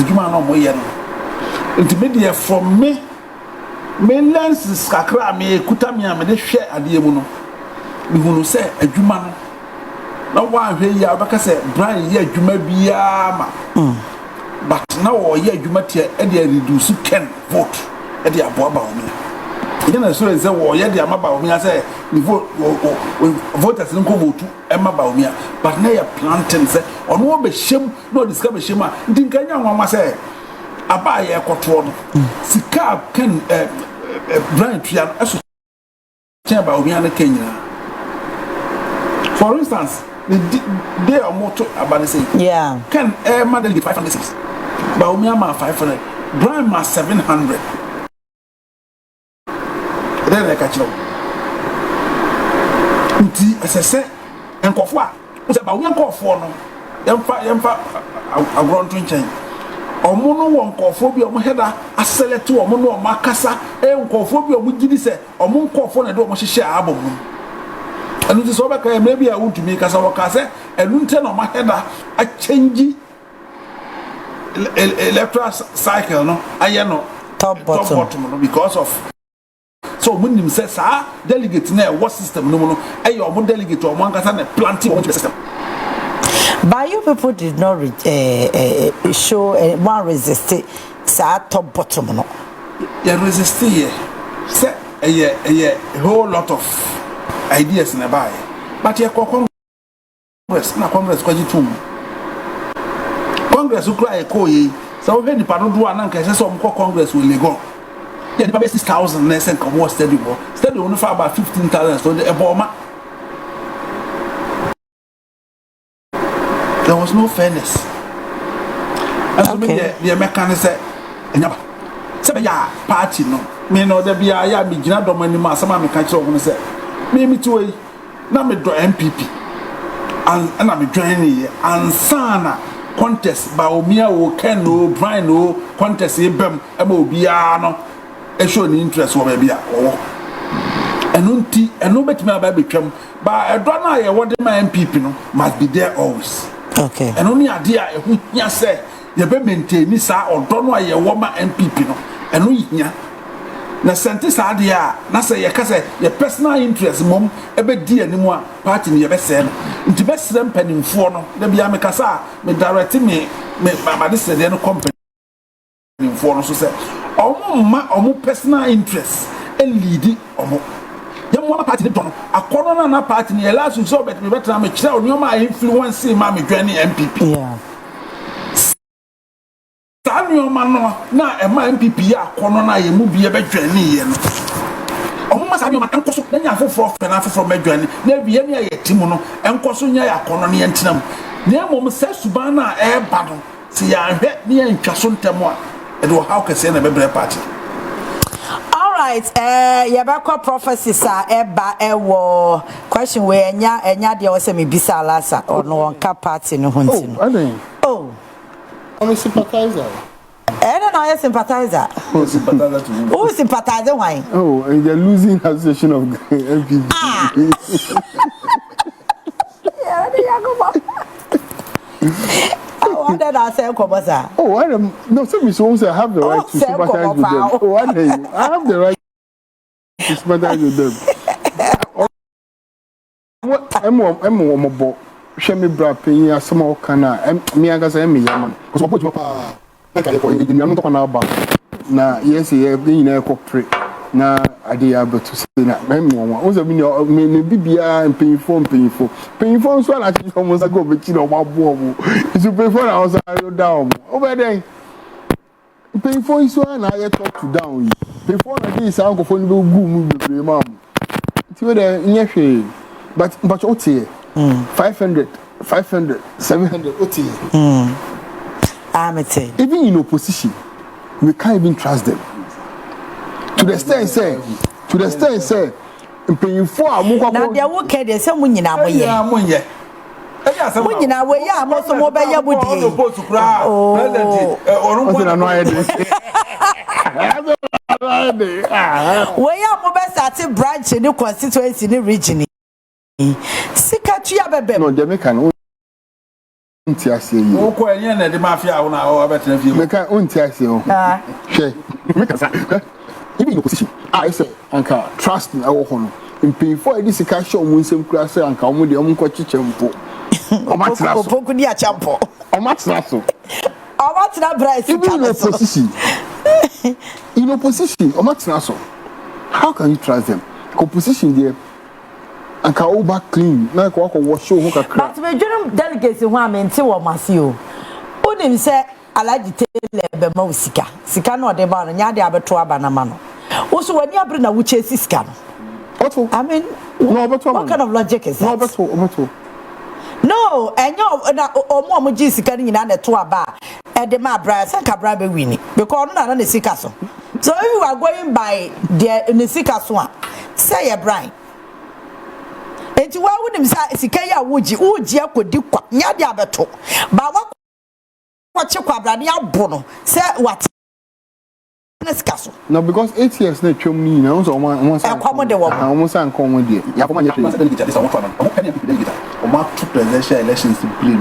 human no more. Intermediate from me. Mainlands kakra me kutamia me de hwe ade mu no me hunu se adwuma no na wa hwe ya obeka se Brian ye adwuma bia ma but na wo ye adwuma tie e de reduce ken vote e de abo Bawumia e na so se wo ye de ama Bawumia se ni voters nko vote e ma Bawumia but na ye planting se ono wo be hyem no discover be hyem a ndinkanya nwa se aba ye koto no sika ken Brian Trian aso chen Bawumia na Kenya. For instance, they are moto about say yeah can man get 500 Bawumia ma 500 Brian ma 700 then like catch up nti asese enkofo a say Bawumia nkofo no yemfa agron twinchen omo no won nkofo bi omo heda aselect omo no makasa nkofo bi omo gidi se omo nkofo na de omo hihye abom no anu ti so be ka maybe I want to make kasa waka se enu nte no ma heda a change electoral cycle no aye no top bottom no because of so munim say sa delegate na what system no no aye omo delegate omo ankasa na planting on the system. But you people did not show one resist top bottom no. You resist here. Say a whole lot of ideas in a buy. But you Congress na Congress kwaji tum. Congress ukra ekoyi. So when the pardon do ananka say some Congress will go. Yeah, the 6,000 na sen come steady bo. Steady only for about 15,000 so the eboma. There was no fairness. As okay. The American said, "Say, party no. Me no there be a me gina do mani ma sama me catch up say. Me too na me do MPP. And I be join here and sana contest Bawumia o Ken o Brian o contest ebem ema obia no e show ni interest wo ba bia o enunti eno betimi aba betwam ba edo na ye wode ma MPP no must be there always. Okay. Eno ni ade a ehu hia se ye be maintain sa odo no ye wo ma MPP no eno hia na sente sa ade a na se ye ka se ye personal interest mom ebe di animu a party ni ye be se no nti be sere mpanimfo no da bia me kasa me direct me ma de se de no company mpanimfo no so se omo personal interest e lead omo ye mo na party de don akono na party ni last so bet me better me kire oni ma influence ma me dwan MPP yeah Tanyo mano na ema MPP ya akono na ye mu bie be dwan ye no omo ma sa bi ma enkoso na nya afoforo fe na afoforo be dwan na bie ne ye timu no enkoso nya ya akono ne yentinam na mom se suban na e ba no si ya hwe ne ye ntwaso ntemo a e do how kese na be bre party. Right, yabako prophecies are eba ewo question we enya de o se me bisa lasa or no onka party no hunti no. Oh, I'm a sympathizer. No, I sympathizer. Who sympathizer to you? Who sympathizer why? Oh, and you're losing association of MPP. Ah. Yeah, what did I say, Kobosa? Oh, I don't no, some is I have the right to sympathize with them. Oh, I have the right to sympathize with them. I'm show me bra pay as some kana me aga say me yaman because what you pa like I you no talk na ba na yes you na ko pray na ade ya beto say na me mo o say me bibia payful so na chi almost go be chi no ma bo mo you pay for na so down over there payful so na I talk to down payful na this am go for no go mu be ma ti we there nyehwe but okay 500, 700, OT. I'm saying. Even in opposition, we can't even trust them. To the extent say, paying for a more. Now they are okay. There's someone in our way. Munye. Munyina we ya mo so mo be ya budi. We ya mo be start branch in the constituency in the region. Sika tuya bebe. No, Jamaica no. Unti ase yi. O ko enye na de mafia wo na o betre fie. Meka unti ase o. Ah. She. Meka sa. Even in opposition. I say anka trust na wo ho no. Mpi for this sika show mu nsem kura say anka omo de omo ko chichempo. O matira so. Opoku di achampo. O matira so. O matira bright. Even in opposition. In opposition, o matira so. How can you trust them? Opposition there. And ka over clean na ko wash ho kakra but we dwurum delegates ho amenti wo mase o onim se alaji tele be ma sika no de ba no nya de abeto aba na ma no wo so wani abre na wo chesi sika no oto I mean no obeto what kind of logic is that? obeto no enyo na omo ji sika ni na to aba e de ma bra se ka bra be wini because no na sika so if you are going by the sika so a say your brain. Enti wa wunim sa sika ya woji akodi kwa nya de abeto ba wa kwache kwa bra ne abo no se what sika so no because 8 years na twam ni na so omo sa akwamo de wo omo sa nko de ya koma nya presidential elections in play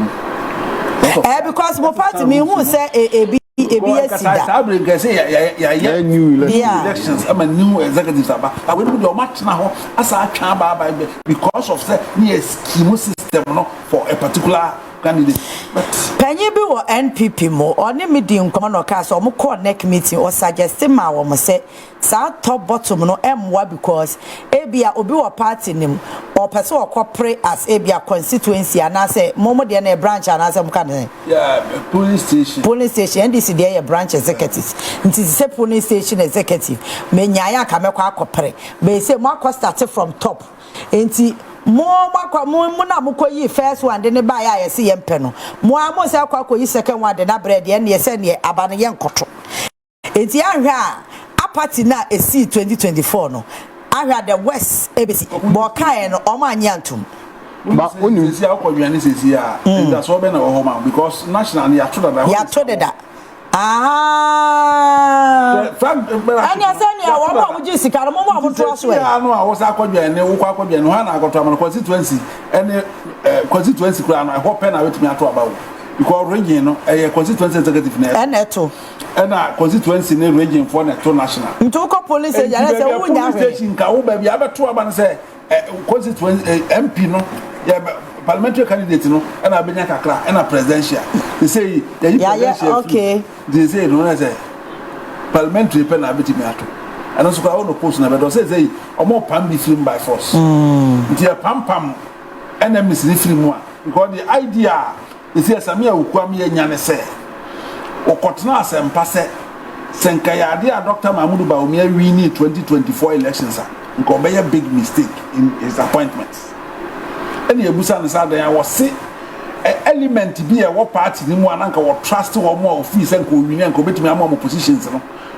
because mo party me who say ebi I bring say ya new elections am a new executive aba I will do match now as I can ba because of the near scheme system no for a particular candidate but penye bi wo NPP mo oni me di nkomo no ka so mo call neck meeting or suggest ma wo mo say sa top bottom no emwa because ebia obi wo party nim or person wo pray as ebia constituency ana say momo de na branch ana say mo ka ne yeah police station NDC dey branch executive nti say police station executive me nyaaya ka me kwa akopre be say mo start from top nti mo na mo koyi first one de ne ba ya yesi yempe no mo amo se akwa koyi second one de na bread ye ne se ne aba ne yenkoto enti ahwe a party na esi 2024 no ahwe the west ebesi bo kan no o ma anya ntum But when you see how Korean is here, that's what been our home because national you told that. You told that. Ah. Frank, and you said you are one just I know I was a Korean, no Korean, no I got to constituency and constituency crown. I hope I with me at about because region a constituency executive and eto and a constituency in region for national. Ntoko police station ka wo ba bia beto aba say constituency MP no ya parliamentary candidate no and abenya kakra and a presidential they say presidential okay they say no say parliamentary pen abiti me ato and so ka no post na be do say omo pam be film by force ntia pam enemies ni film a because the idea is here samia ukwam ye nya ne say okotena asempa se senkayade a Dr. Boadu Bawumia winning 2024 elections nko be a big mistake in his appointments any ebusa ne say I was see element be a what party ni mu ananka what trust or more of fees and win and betimi am positions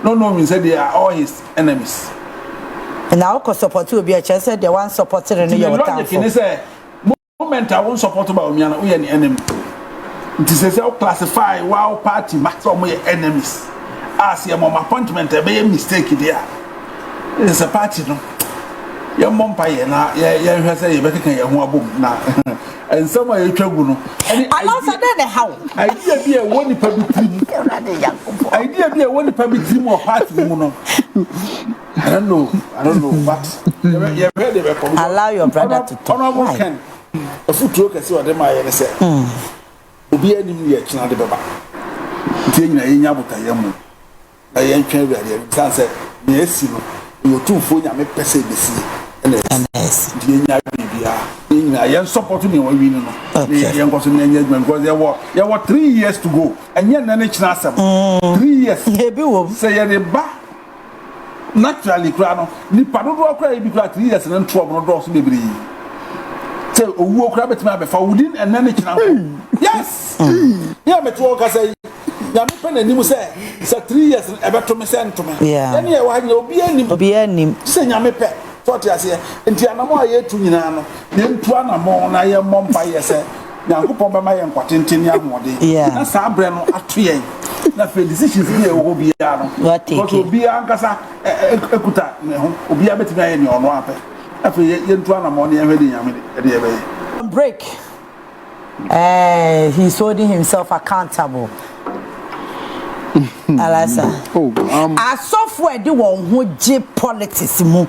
no mean say they are all his enemies and now ko support will be a chance the one supporting in your town for say moment I won't support Bawumia na we any enemy it is say classify wow party maximum enemies as your mom appointment a be mistake there it's a party no your mom pay na ya say you better can your ho abom na and somewhere you twagu no and announce then how idea be a one public idea be a one public team of party mu no I don't know but you ready be allow your brother to talk honorable Ken a footro can see what them I say obi anim ye kina de beba ntie nyina yenya botayam na yen twa wiade san se na esi no yo tumfo nya me pese besi yes ntie nya bibia nyina yen support me wa wi no yen ko so na nya adwan because there were 3 years to go enya na ne kina asem 3 years ye bi wo say ye de ba naturally kra no ni padodo kra e bi kra 3 years na ntro no do so bebri say owu okra betima abefa within and then kina yes yeah me to ka say ya me pe na nimu say 3 years e beto me say ntome any e wa nya obi anim say nya me pe to ti ase enti anamo aye tu nyina no ne ntu anamo na ye mompa ye say nyankopon be ma ye nkwatenten ya hoode na sa bre no ato ye na fe decisions ni e wo bia no because obi ankasa ekuta ne ho obi abetimi aye ne ono ape afi ye ntu anamo ne ye hwede nyame de ye be break he's holding himself accountable Alasa a software di won ho je politics mu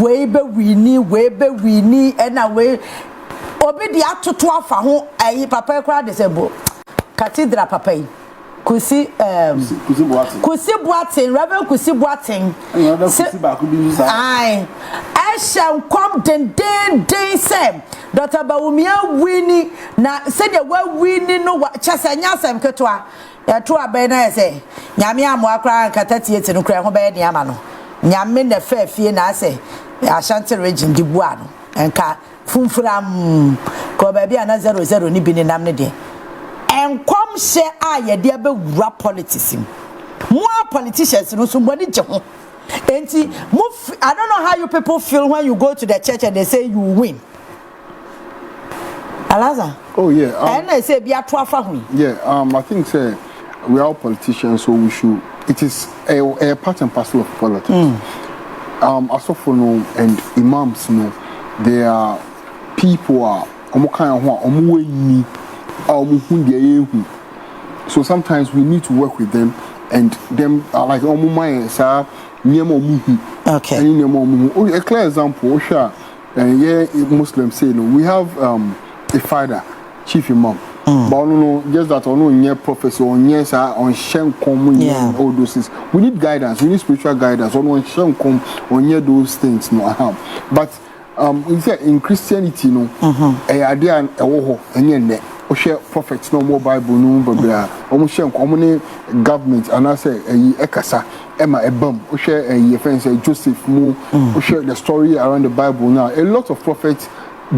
we be wini and away obi di atoto afa ho ayi papa kra de sebo cathedral papa yi kusi buatin Reverend kusi buatin kusi ba ku bi sa ai shall come den say Dr. Bawumia winning na said you were winning no chasa nyasem ketwa ya to abai na say nyame amoakra nkatatiete no kra ho be de ama no nyame na fafie na say Ashanti region di bua no enka funfuram ko ba bia na 00 ni bi ni nam ne de enkom hye a ye de be wura politics mo politicians no so body je ho enti I don't know how you people feel when you go to the church and they say you win. Alaza. Oh yeah. And they say be a yeah. I think say we are all politicians, so we should. It is a part and parcel of politics. Asofono and imams no, they are people so sometimes we need to work with them and them are like okay. A clear example, Muslims say no, we have a father, chief imam. But no, just that on professor on yes on shenkom all those things. We need guidance, we need spiritual guidance on shenkom on those things no. But in Christianity no, idea and a share prophets no more Bible no babla almost share common government and I say ekasa Emma Ebam share a friend say Joseph Mo share the story around the Bible now. A lot of prophets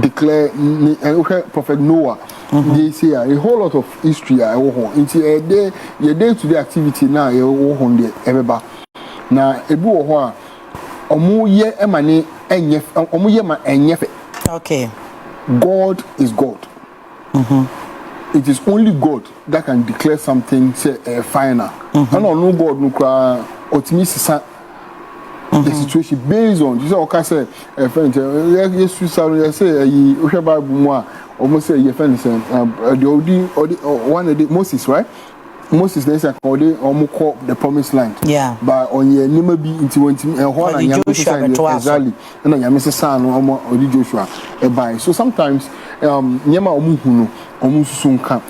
declare prophet Noah they say a whole lot of history into a day your day-to-day activity now on the everybody now ebu ho omu ye emane enye omu ye ma enyefe okay God is God. It is only God that can declare something say final. I don't know God no cry optimistic the situation based on you say okay say friend yes you say you Bible more almost say your friend say the one of the Moses, right? Moses they say almost call the promised land. Yeah. But on your name be into and Joshua exactly and I miss son or the Joshua by so sometimes nyama omuhunu omusunka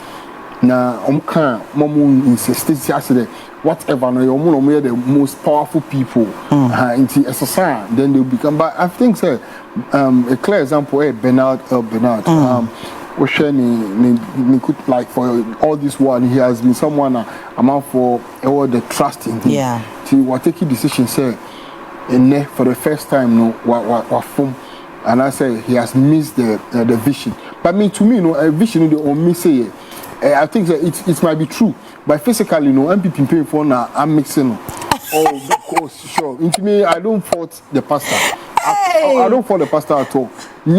na omka momu insist yesterday whatever no you the most powerful people into a society then they become but I think say a clear example Bernard we share like for all this world he has been someone amount for all the trust in him. Yeah. See what taking decision say in for the first time no what form and I say he has missed the vision. But to me, a vision the only say I think that it might be true, but physically, MPP paying for now I'm mixing. Oh, of course, sure. Into me, I don't fault the pastor. I don't fault the pastor at all. But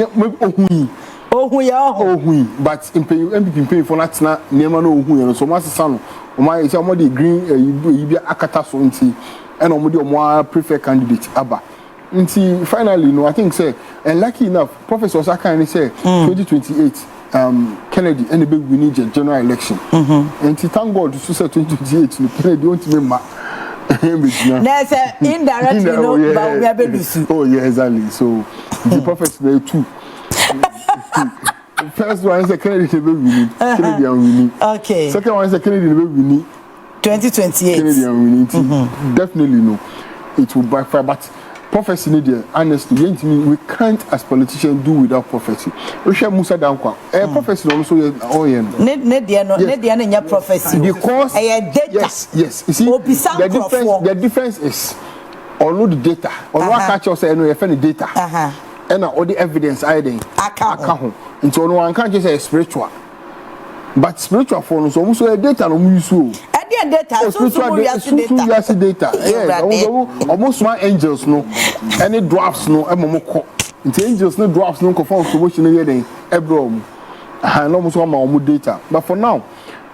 in MPP paying for that now, never know so much son. My somebody green you be akata so nti and omodi more preferred candidate aba. Until finally, I think say, and lucky enough, Professor Osaka say 2028, Kennedy and the big we need a general election. And to thank God to say 2028, Kennedy won't remember. There's an indirect, oh yeah, exactly. So the prophets there too. First one is a Kennedy the big we need. Kennedy and we need. Okay. Second one is a Kennedy the big we need. 2028. Kennedy and we need. Definitely no. It will backfire, but prophecy need there. Honestly, we can't as politicians do without prophecy. We share Musa Dankwa. Prophecy also ne prophecy because yes. You see, the difference is all the data. All what catch us say no you data. And all the evidence I then account. And so no one can't just say spiritual. But spiritual for us almost a data no use data so data yes almost my angels no any drafts no emomoko the angels no drafts no confirm promotion here then ebrom and almost one data but for now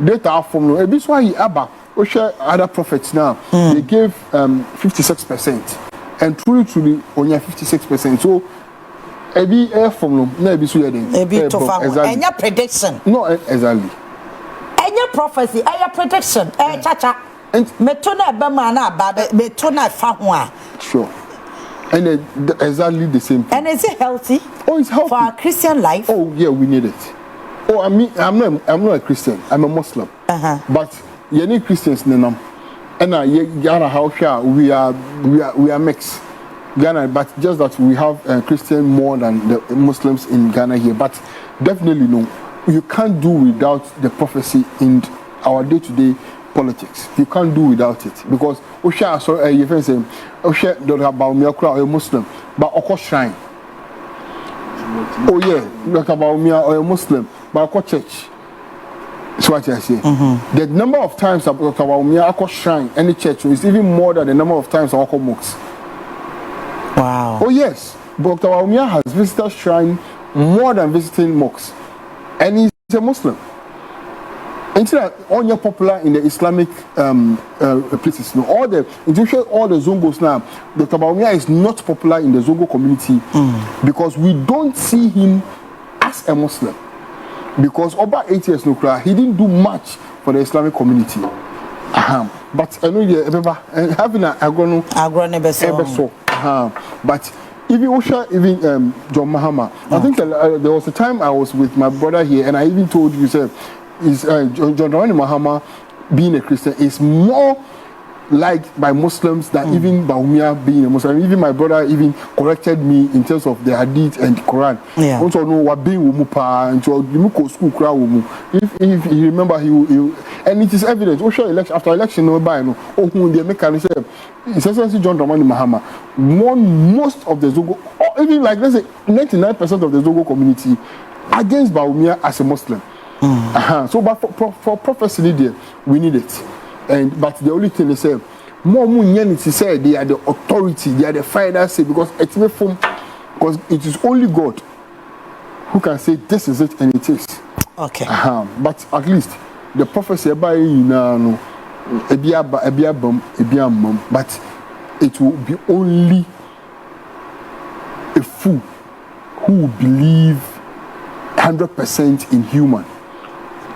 data from no e so why aba we share other prophets now they gave 56% and truly only 56% so ebi air from no na ebi so here then ebi to fa enya prediction no exactly prophecy a prediction chacha metona be ma na ba metona fa ho a sure and exactly the same thing. And is it healthy? Oh, it's healthy for our Christian life. Oh yeah, we need it. Oh, I mean, I'm not a Christian, I'm a Muslim. But you need Christians nenam and Ghana how we are mixed Ghana, but just that we have Christian more than the Muslims in Ghana here, but definitely no. You can't do without the prophecy in our day-to-day politics. You can't do without it because Osha sorry your friend saying Osha Dr. Bawumia or a Muslim, but Oko shrine. Oh yeah, Dr. Bawumia or a Muslim, but Oko church. That's what I say. The number of times Dr. Bawumia Oko shrine any church is even more than the number of times Oko mosque. Wow. Oh yes, Dr. Bawumia has visited shrine more than visiting mosques. And he's a Muslim. Until all popular in the Islamic places, no, all the Zongos now, Dr. Bawumia is not popular in the Zongo community because we don't see him as a Muslim. Because over 8 years no cry, he didn't do much for the Islamic community. But I know you having a agrono but even John Mahama, I think there was a time I was with my brother here, and I even told you, sir, John Mahama being a Christian is more liked by Muslims than even Bawumia being a Muslim. Even my brother even corrected me in terms of the Hadith and the Quran. Yeah. Also know what being umupa and so you go school crowd wumu. If you remember he and it is evident. After election no buy no. Oh who they make an say. Essentially John Dramani Mahama won most of the Zogo, or even like let's say 99% of the Zogo community against Bawumia as a Muslim. So but for prophecy there we need it. But the only thing they say, more munyanity say they are the authority, they are the final say because it's from because it is only God who can say this is it and it is. Okay. But at least the prophecy about but it will be only a fool who will believe 100% in human.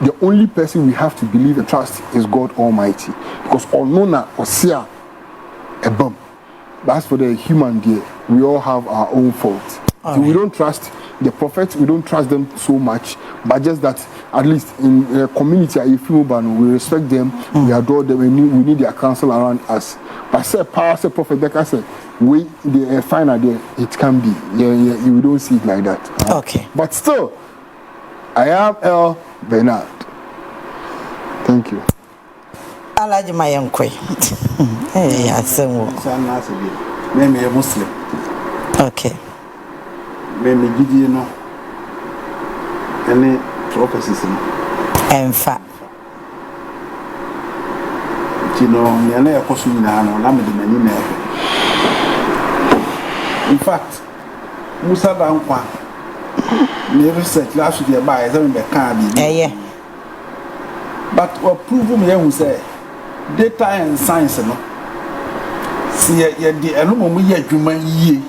The only person we have to believe and trust is God Almighty, because Onona Osia a bum. But as for the human dear, we all have our own faults. So we don't trust the prophets, we don't trust them so much, but just that at least in a community, we respect them, we adore them, and we need their counsel around us. But say power, say prophet, like I said, we the final day it can be. We don't see it like that. Okay. But still, I am El Bernard. Thank you. Alaji Mayankwe. Hey, I say what? I'm a Muslim. Okay. Me give you no any prophecies. In fact. You know, me and I are costing now. I'm the many. In fact, Musa Dankwa, me research last year by them the card. Yeah. But what prove me who say data and science no. See the element we are human ye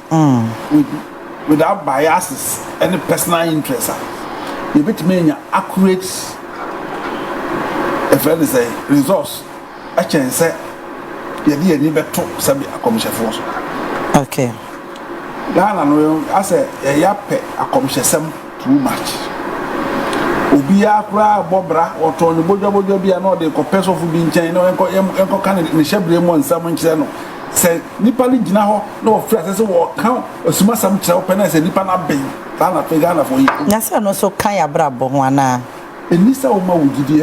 without biases any personal interest. You bet me accurate if I say resource. I can say you need any better sabi a commercial force. Okay. Ghana no I say ya pe a commercial too much. Obia kura bobra oto ni bojo bia no de ko peso fu bi nchen no enko kan ni shebre mo nsam nche no se nipa li gina ho no ofra se wo kan osuma sam kire open na se nipa na ben ta na pe Ghana for yi na se no so kan ya bra bo ho ana enisa wo ma wugidi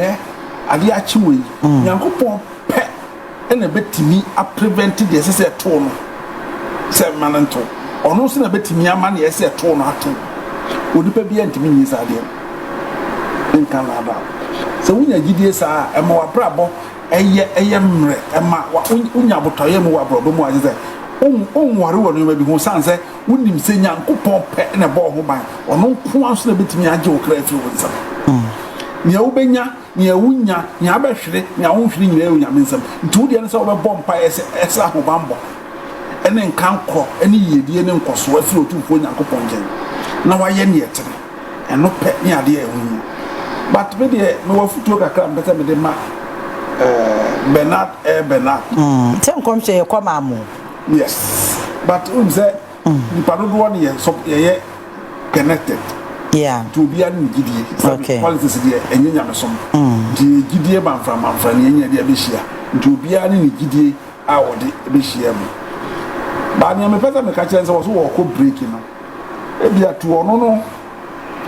ade a chiwe yankopon pe ena betimi a prevent the se to no se mananto ono se na betimi ama na se to no ato odipa bia ntimi nyi sa de in Canada. So when you give sa e ma wabrabo eye mre e ma unya botoye mu wabrodo mu aje onware wo no bi ho san se wonim se nyankopon pe na bo ho ban ono nko anso na betimi age wo kra afi wo nsam nya ubenya nya wunya nya abehwere nya wonhwere nyina yo nyame nsam nti wo de ne se wo be bom pa esa ho bambo ene nkankro ene yedie ne nkoso afi otufo nyankopon gen na waye ne yetere eno pe ne ade e wunya. But me de me wa futu kakra mbeta me de ma Bernard Bernard. Tem kom che kwa mamu. Yes. But say the parodo one here so ye connected. Yeah. To be an gidie. Okay. Politics there enye nyame som. Di gidie banfra ne enye de be hia. To be an gidie a wo de be hia mu. Ba ne me pesa me ka chere se wo so wo ko break no. E bia to ono no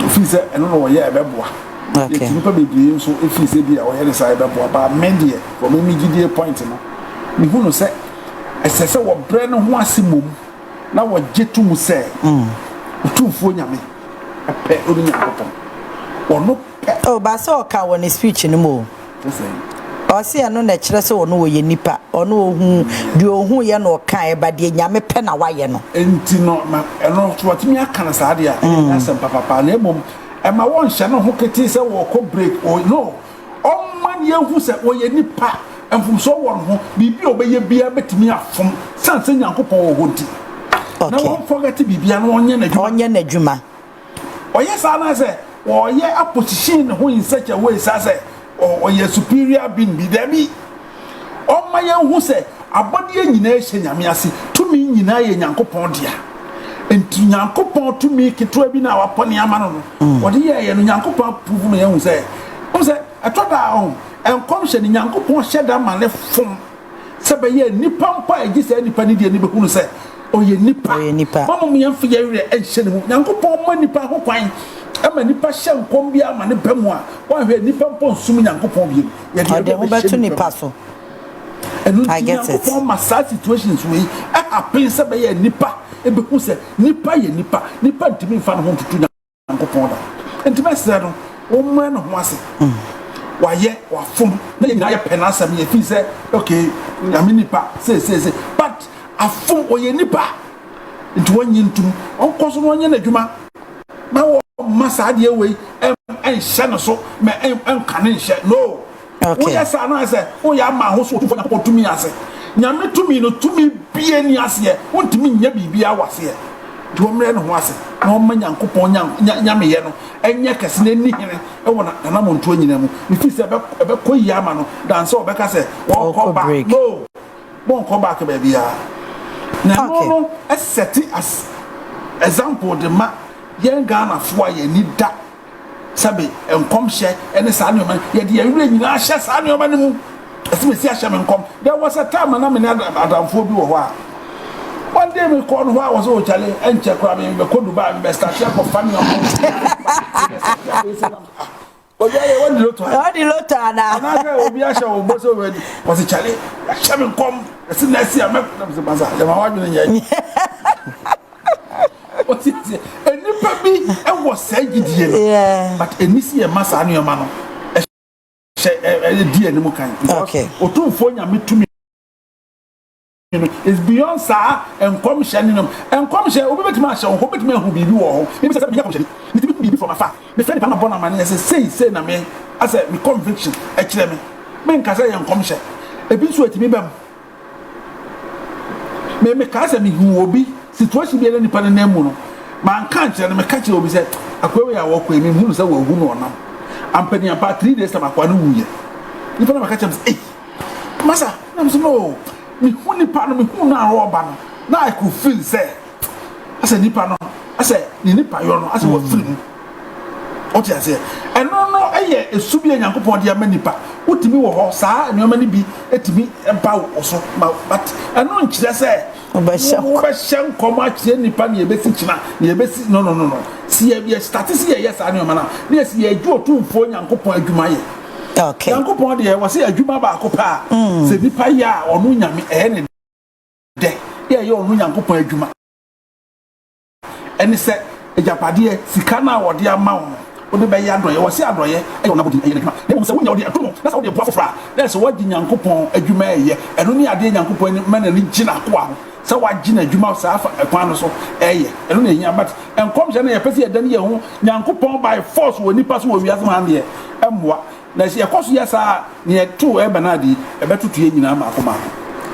fi se eno no wo ye ebeboa. Okay. Nipa bebre so efi se bia wo ye say ebeboa ba media for me gidie point no. Me hu no se esese wo bre no ho asimom na wo jetu mu se utumfo nyame pe obi nyakopon ono pe oh ba so ka woni speech ni mo o se anu na kire se wono wo ye nipa ono ohu di ohu ye no ka e ba de nyame pe na wa ye no enti no ma eno to watimi aka na sa de a asem papa na emom e ma won hye no ho keti se wo ko break o no o man ye hu se wo ye nipa enfum so won ho bibi obeye bia betimi afom sanse nyankopon wo hodi na won forget bibia no onye na djuma oye sa na se oye a position ho in such a way sa se oye superior being bi da bi o ma ye hu se abode nyina ehye nyame ase tumi nyina ye nyankopon dia enti nyankopon tumi keto bi na wapone ama no ode ye no nyankopon prove me ye hu se o se atoda on enkom hye nyankopon hye da ma ne fom se be ye nipa mpa agi se nipa ni dia ni be hu se oye nipa mama mu yamfa yare ehye ne mu nyankopon ma nipa ho kwan ama nipa hye nkom bia ma ne bemu a wa hwe nipa mpo sum nyankopon bi ye de ho beto nipa so I get it ma sa situations we happen se be ye nipa e be hu se nipa ye nipa ntimi fa no ho tutu nyankopon da ntimi se no wo mra no ho ase waye wafom na ye nyaya penasam ye fi se okay nyame nipa say but afom oye nipa nti wonyi ntum onkoso no onye na dwuma na wo massa de away and shannon so and canning shed. No. Okay. Yes, I say, oh, yeah, my house to me. I say, Yammy to me, no to me, be any as here. Want to mean Yabi be was here. To a man was it. No man, young coupon, yammy, and yakas, I want an amount to them. If it's about Yamano, dance so back, I say, won't come back. No, won't come back, baby. Now, I set it as example, the map, young Ghana for you need that. Sabe enkom hye ene saa ne man ye de awure nyina hye saa ne man mu asime si hye enkom there was a time na me na adamfo bi wo ho a one day me call no I was o chale enche kra me be kodu ba me start for family of oya ye won di loto na na ga obi a hye obo so we was chale hye me enkom esi na si am se baza ya ma wadwene ye what is it? And was said, but a missy a massa on your man. Dear Nimukan. Okay. Or two phone me to me. It's beyond sir and commission and commission over to Marshall, hope it may who be you all. Maybe it be from afar. The friend of Bonaman say, na me. I said, me conviction, actually. Men can say, and commission. A bit sweet me, bam. May me cast me who will be. Situation be any pan name no man can't tell me catch obi say akwe ya walk with me who say we hu no nam am pani about 3 days time akwa no wuye ni pan catch am say massa am so no me hu ni pan me hu na roba no na I could feel say I say ni pan no I say ni pa yo no I say we feel what you say and no eye esubi enyankopon de ama nipa utimi wo ho saa enoma ni bi etimi empa wo so but eno nkire say obashan koma kire nipa ne ebesi kina ne ebesi no si e start si ye yes enoma na ne si ye adwo tumfo enyankopon adwuma ye okay enyankopon de wo say adwuma ba akopa se nipa ya onu nyame ne de ye ono enyankopon adwuma eni se ejapade sika na wo de ama wo ode be ya doye wo se adoye e yo na bodi e na dem se wonya ode atomo na se ode po afofra na se wagi nyankopon adwuma eye eno ni ade nyankopon ni mana ni gina ko a se wagi na adwuma sa afa ekwan no so eye eno na ehia but enkom je na ye pese ye dan ye ho nyankopon by force wo nipa so wo wiase man de emmoa na se ye koso ye sa ne ye to e banadi e betutu ye nyina ma akoma